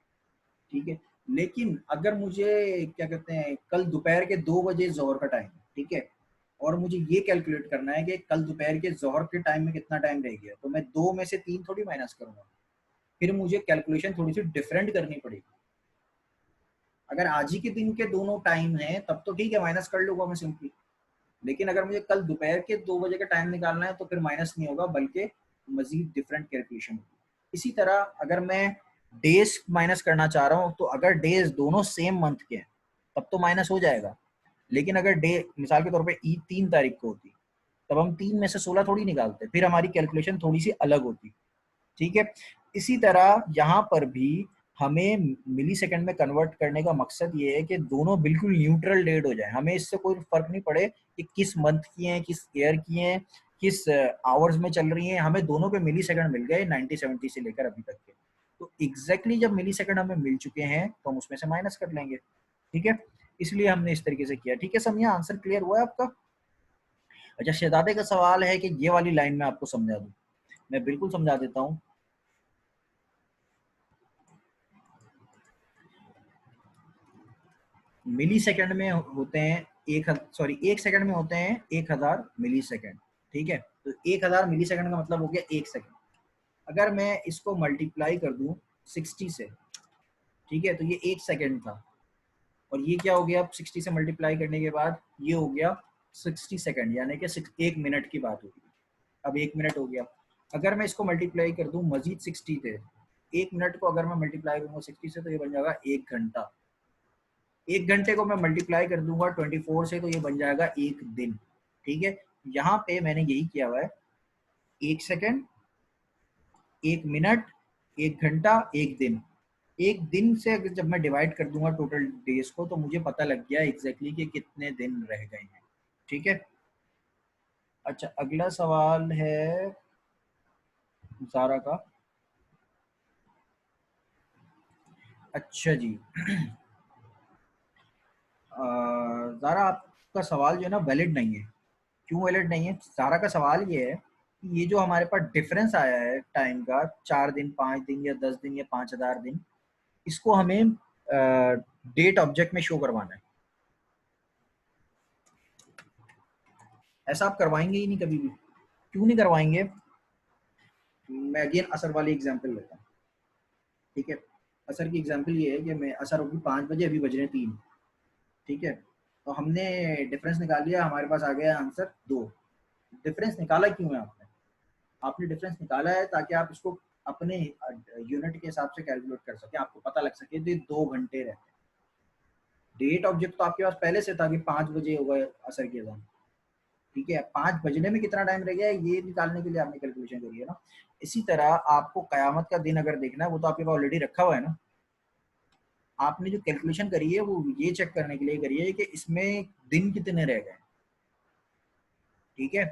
ठीक है। लेकिन अगर मुझे क्या कहते हैं, कल दोपहर के 2 बजे जोहर का टाइम, ठीक है, और मुझे ये कैलकुलेट करना है कि कल दोपहर के जोहर के टाइम में कितना टाइम रह गया, तो मैं 2 में से 3 थोड़ी माइनस करूंगा, फिर मुझे कैलकुलेशन थोड़ी सी डिफरेंट करनी पड़ेगी। अगर आज ही के दिन के दोनों टाइम है तब तो ठीक है, माइनस कर लूंगा मैं सिंपली। लेकिन अगर मुझे कल दोपहर के 2 बजे का टाइम निकालना है तो फिर माइनस नहीं होगा, बल्कि मजीद डिफरेंट कैलकुलेशन होगी। इसी तरह अगर मैं डेज माइनस करना चाह रहा हूँ, तो अगर डेज दोनों सेम मंथ के हैं तब तो माइनस हो जाएगा। लेकिन अगर डे मिसाल के तौर पे ईद 3 तारीख को होती, तब हम 3 में से 16 थोड़ी निकालते, फिर हमारी कैलकुलेशन थोड़ी सी अलग होती, ठीक है। इसी तरह यहाँ पर भी हमें मिली सेकंड में कन्वर्ट करने का मकसद ये है कि दोनों बिल्कुल न्यूट्रल डेट हो जाए, हमें इससे कोई फर्क नहीं पड़े कि किस मंथ की हैं, किस ईयर की हैं, किस आवर्स में चल रही हैं, हमें दोनों के मिली सेकंड मिल गए 1970 से लेकर अभी तक के। तो एग्जैक्टली जब मिली सेकंड हमें मिल चुके हैं तो हम उसमें से माइनस कर लेंगे, ठीक है। इसलिए हमने इस तरीके से किया, ठीक है। समिया, आंसर क्लियर हुआ है आपका? अच्छा, शहजादे का सवाल है कि ये वाली लाइन में आपको समझा दूं, मैं बिल्कुल समझा देता हूँ। मिली सेकंड में होते हैं एक सेकंड में होते हैं 1000 मिली सेकंड, ठीक है। तो 1000 मिली सेकंड का मतलब हो गया 1 सेकंड। अगर मैं इसको मल्टीप्लाई कर दूं 60 से, ठीक है, तो ये 1 सेकंड था, और ये क्या हो गया, अब 60 से मल्टीप्लाई करने के बाद ये हो गया 60 सेकंड, यानी कि 1 मिनट की बात होगी। अब 1 मिनट हो गया। अगर मैं इसको मल्टीप्लाई कर दूं मजीद 60 से, 1 मिनट को अगर मैं मल्टीप्लाई करूंगा 60 से, तो ये बन जाएगा 1 घंटा। 1 घंटे को मैं मल्टीप्लाई कर दूंगा 24 से, तो ये बन जाएगा 1 दिन, ठीक है। यहाँ पे मैंने यही किया हुआ है, 1 सेकंड, 1 मिनट, 1 घंटा, 1 दिन। 1 दिन से अगर जब मैं डिवाइड कर दूंगा टोटल डेज को, तो मुझे पता लग गया एग्जैक्टली कि कितने दिन रह गए हैं, ठीक है। अच्छा, अगला सवाल है जारा का। अच्छा जी, जारा, आपका सवाल जो है ना वैलिड नहीं है। क्यों वैलिड नहीं है? जारा का सवाल ये है ये जो हमारे पास डिफरेंस आया है टाइम का, 4 दिन, 5 दिन या 10 दिन या 5,000 दिन, इसको हमें डेट ऑब्जेक्ट में शो करवाना है। ऐसा आप करवाएंगे ही नहीं कभी भी। क्यों नहीं करवाएंगे? मैं अगेन असर वाली एग्जांपल लेता हूँ, ठीक है। असर की एग्जांपल ये है कि मैं असर होगी 5 बजे, अभी बज रहे 3, ठीक है। तो हमने डिफरेंस निकाल लिया, हमारे पास आ गया आंसर 2। डिफरेंस निकाला क्यों है आपने? आपने डिफरेंस निकाला है ताकि आप इसको अपने यूनिट के हिसाब से कैलकुलेट कर सके, आपको पता लग सके तो ये 2 घंटे रहते हैं। डेट ऑब्जेक्ट तो आपके पास पहले से था कि 5 बजे होगा असर की अजान, ठीक है। 5 बजने में कितना टाइम रह गया है ये निकालने के लिए आपने कैलकुलेशन करी है ना। इसी तरह आपको कयामत का दिन अगर देखना है, वो तो आपके पास ऑलरेडी रखा हुआ है ना। आपने जो कैलकुलेशन करी है वो ये चेक करने के लिए करी है कि इसमें दिन कितने रह गए, ठीक है।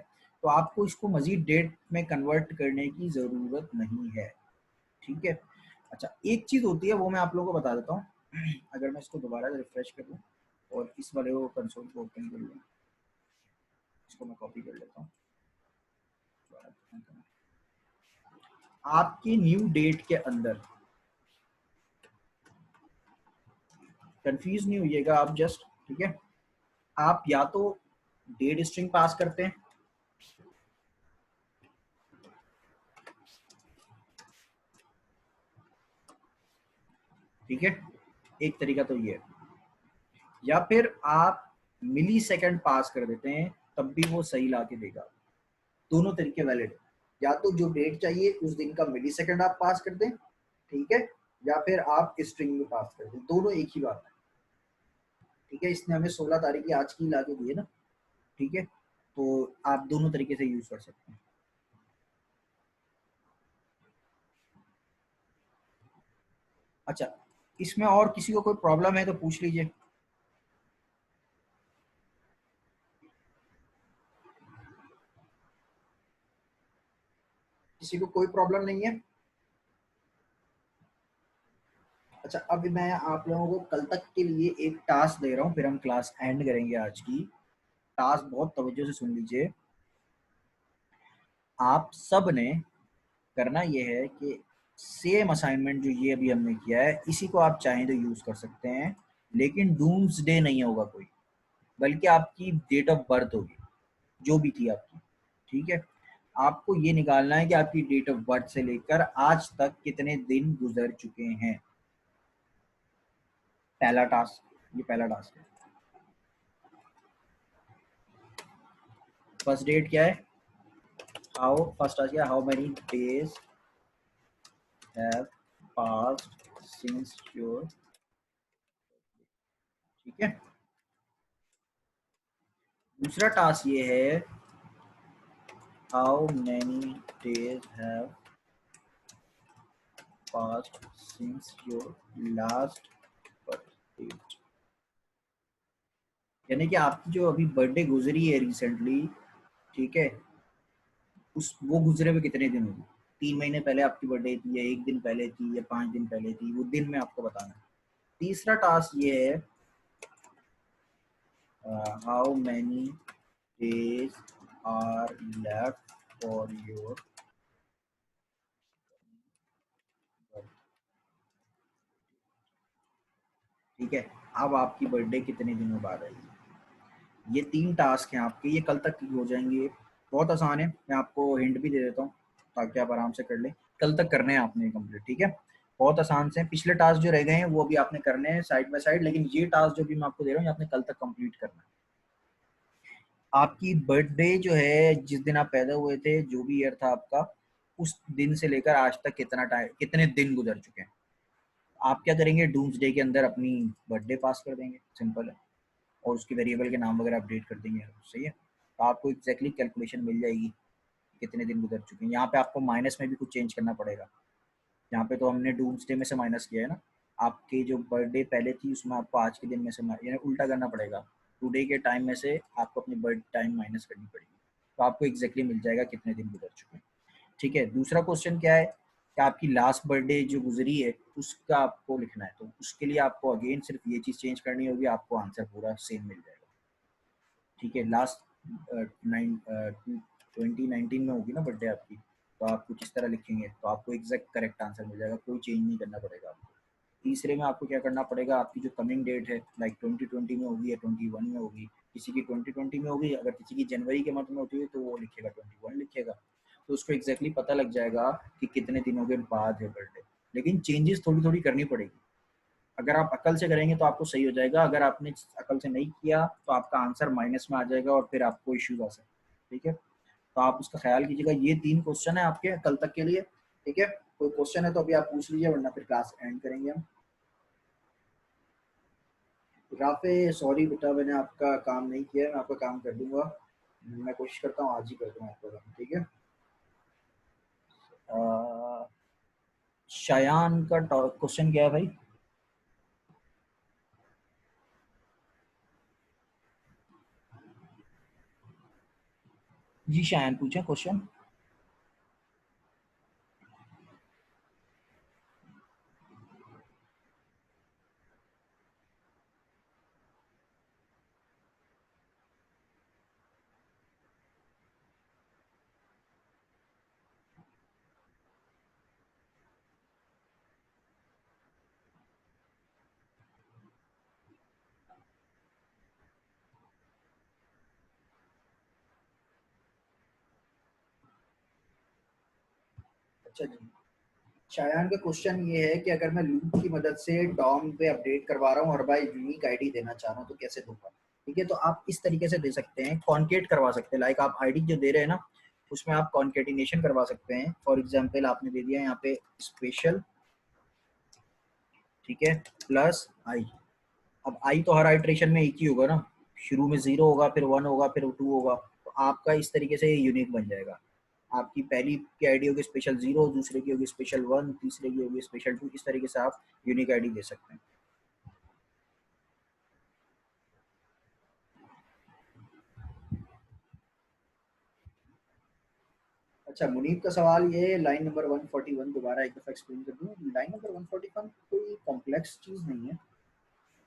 तो आपको इसको मजीद डेट में कन्वर्ट करने की ज़रूरत नहीं है, ठीक है। अच्छा, एक चीज़ होती है वो मैं आप लोगों को बता देता हूँ। अगर मैं इसको दोबारा रिफ्रेश कर लूँ और इस वाले को कंसोल को ओपन कर लूँ, इसको मैं कॉपी कर लेता हूँ। आपकी न्यू डेट के अंदर कंफ्यूज नहीं होइएगा आप, जस्ट, ठीक है। आप या तो डेट स्ट्रिंग पास करते हैं, ठीक है, एक तरीका तो ये है। या फिर आप मिली सेकेंड पास कर देते हैं, तब भी वो सही ला के देगा। दोनों तरीके वैलिड है। या तो जो डेट चाहिए उस दिन का मिली सेकेंड आप पास कर दें, ठीक है, या फिर आप स्ट्रिंग में पास कर दें, दोनों एक ही बात है, ठीक है। इसने हमें 16 तारीख की आज की ला के दी है ना, ठीक है। तो आप दोनों तरीके से यूज कर सकते हैं। अच्छा, इसमें और किसी को कोई प्रॉब्लम है तो पूछ लीजिए। किसी को कोई प्रॉब्लम नहीं है? अच्छा, अब मैं आप लोगों को कल तक के लिए एक टास्क दे रहा हूँ, फिर हम क्लास एंड करेंगे आज की। टास्क बहुत तवज्जो से सुन लीजिए। आप सब ने करना ये है कि सेम असाइनमेंट जो ये अभी हमने किया है, इसी को आप चाहें तो यूज कर सकते हैं, लेकिन डूम्स डे नहीं होगा कोई, बल्कि आपकी डेट ऑफ बर्थ होगी, जो भी थी आपकी, ठीक है। आपको ये निकालना है कि आपकी डेट ऑफ बर्थ से लेकर आज तक कितने दिन गुजर चुके हैं। पहला टास्क, ये पहला टास्क है। फर्स्ट डेट क्या है? हाउ, फर्स्ट टास्क क्या, how many days have passed since your, ठीक है। दूसरा टास्क ये है, how many days have passed since your last birth, यानी कि आपकी जो अभी बर्थडे गुजरी है रिसेंटली, ठीक है, उस वो गुजरे हुए कितने दिन हुए। 3 महीने पहले आपकी बर्थडे थी, या 1 दिन पहले थी, या 5 दिन पहले थी, वो दिन में आपको बताना है। तीसरा टास्क ये है, how many days are left for your, ठीक है। अब आपकी बर्थडे कितने दिनों बाद आएगी। ये 3 टास्क हैं आपके, ये कल तक हो जाएंगे। बहुत आसान है, मैं आपको हिंट भी दे देता हूँ ताकि आप आराम से कर लें। कल तक करने हैं आपने कंप्लीट, ठीक है। बहुत आसान से, पिछले टास्क जो रह गए हैं वो भी आपने करने हैं साइड बाय साइड, लेकिन ये टास्क जो भी मैं आपको दे रहा हूँ ये आपने कल तक कंप्लीट करना है। आपकी बर्थडे जो है, जिस दिन आप पैदा हुए थे, जो भी ईयर था आपका, उस दिन से लेकर आज तक कितना टाइम, कितने दिन गुजर चुके हैं। आप क्या करेंगे, डूम्स डे के अंदर अपनी बर्थडे पास कर देंगे, सिंपल है, और उसके वेरिएबल के नाम वगैरह अपडेट कर देंगे, सही है। तो आपको एग्जैक्टली कैलकुलेशन मिल जाएगी कितने दिन गुजर चुके हैं। यहाँ पे आपको माइनस में भी कुछ चेंज करना पड़ेगा। यहाँ पे तो हमने डूम्सडे में से माइनस किया है ना, आपकी जो बर्थडे पहले थी उसमें आपको आज के दिन में से यानी उल्टा करना पड़ेगा। टुडे के टाइम में से आपको अपनी बर्थ टाइम माइनस करनी पड़ेगी, तो आपको एग्जैक्टली मिल जाएगा कितने दिन गुजर चुके हैं, ठीक है। दूसरा क्वेश्चन क्या है कि आपकी लास्ट बर्थडे जो गुजरी है उसका आपको लिखना है, तो उसके लिए आपको अगेन सिर्फ ये चीज़ चेंज करनी होगी, आपको आंसर पूरा सेम मिल जाएगा, ठीक है। लास्ट 9 2019 में होगी ना बर्थडे आपकी, तो आप कुछ इस तरह लिखेंगे तो आपको एग्जैक्ट करेक्ट आंसर मिल जाएगा, कोई चेंज नहीं करना पड़ेगा आपको। तीसरे में आपको क्या करना पड़ेगा, आपकी जो कमिंग डेट है लाइक 2020 में होगी या 21 में होगी, किसी की 2020 में होगी, अगर किसी की जनवरी के मंथ में होती है तो वो लिखेगा 21 लिखेगा, तो उसको एग्जैक्टली पता लग जाएगा कि कितने दिनों के बाद है बर्थडे। लेकिन चेंजेस थोड़ी थोड़ी करनी पड़ेगी। अगर आप अकल से करेंगे तो आपको सही हो जाएगा, अगर आपने अकल से नहीं किया तो आपका आंसर माइनस में आ जाएगा और फिर आपको इश्यूज आ सकते हैं। ठीक है, तो आप उसका ख्याल कीजिएगा। ये 3 क्वेश्चन है आपके कल तक के लिए। ठीक है, कोई क्वेश्चन है तो अभी आप पूछ लीजिए, वरना फिर क्लास एंड करेंगे हम। राफे सॉरी बेटा, मैंने आपका काम नहीं किया, मैं आपका काम कर दूंगा। मैं कोशिश करता हूँ आज ही कर दूँ आपका काम। ठीक है, शायान का क्वेश्चन क्या है भाई? जी शायान पूछे क्वेश्चन। अच्छा जी, शायान का क्वेश्चन ये है कि अगर मैं लूप की मदद से डॉम पे अपडेट करवा रहा हूँ और भाई यूनिक आईडी देना चाह रहा हूँ तो कैसे दूंगा? ठीक है, तो आप इस तरीके से दे सकते हैं, कॉन्केट करवा सकते हैं। लाइक आप आईडी जो दे रहे हैं ना, उसमें आप कॉन्केटिनेशन करवा सकते हैं। फॉर एग्जाम्पल आपने दे दिया यहाँ पे स्पेशल, ठीक है, प्लस आई। अब आई तो हर आइट्रेशन में एक ही होगा ना, शुरू में 0 होगा, फिर 1 होगा, फिर 2 होगा, तो आपका इस तरीके से यूनिक बन जाएगा। आपकी पहली की आईडी होगी स्पेशल 0, दूसरे की होगी स्पेशल 1, तीसरे की होगी स्पेशल 2, इस तरीके से आप यूनिक आईडी दे सकते हैं। अच्छा, मुनीब का सवाल ये है, लाइन नंबर 141 दोबारा एक दफ़ा एक्सप्लेन कर दूँ। लाइन नंबर 141 कोई कॉम्प्लेक्स चीज़ नहीं है।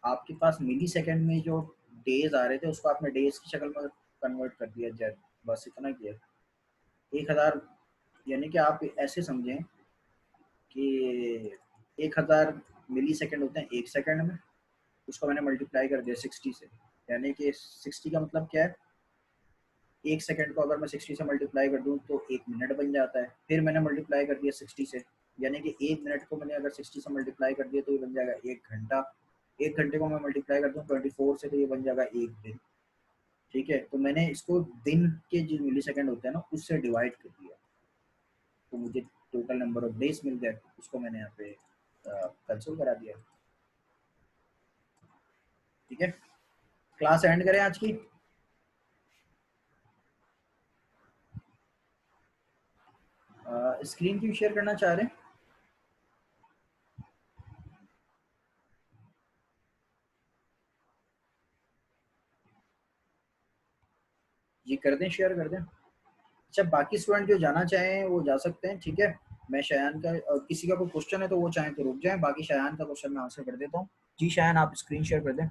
आपके पास मिली सेकेंड में जो डेज आ रहे थे उसको आपने डेज की शक्ल में कन्वर्ट कर दिया जाए, बस इतना किया। 1000 यानी कि आप ऐसे समझें कि 1000 मिली सेकेंड होते हैं एक सेकेंड में, उसको मैंने मल्टीप्लाई कर दिया 60 से। यानी कि 60 का मतलब क्या है, एक सेकंड को अगर मैं 60 से मल्टीप्लाई कर दूं तो एक मिनट बन जाता है। फिर मैंने मल्टीप्लाई कर दिया 60 से, यानी कि एक मिनट को मैंने अगर 60 से मल्टीप्लाई कर दिया तो ये बन जाएगा एक घंटा। एक घंटे को मैं मल्टीप्लाई कर दूं 24 से तो ये बन जाएगा एक दिन। ठीक है, तो मैंने इसको दिन के जो मिली सेकेंड होते हैं ना उससे डिवाइड कर दिया, तो मुझे टोटल नंबर ऑफ डेज मिल गए, उसको मैंने यहाँ पे कंसोल करा दिया। ठीक है, क्लास एंड करें आज की? स्क्रीन क्यों शेयर करना चाह रहे हैं? ये कर दें, शेयर कर दें। अच्छा, बाकी स्टूडेंट जो जाना चाहें वो जा सकते हैं। ठीक है, मैं शयान का किसी का कोई क्वेश्चन है तो वो चाहे तो रुक जाएं, बाकी शयान का क्वेश्चन मैं आंसर कर देता हूँ। जी शयान, आप स्क्रीन शेयर कर दें।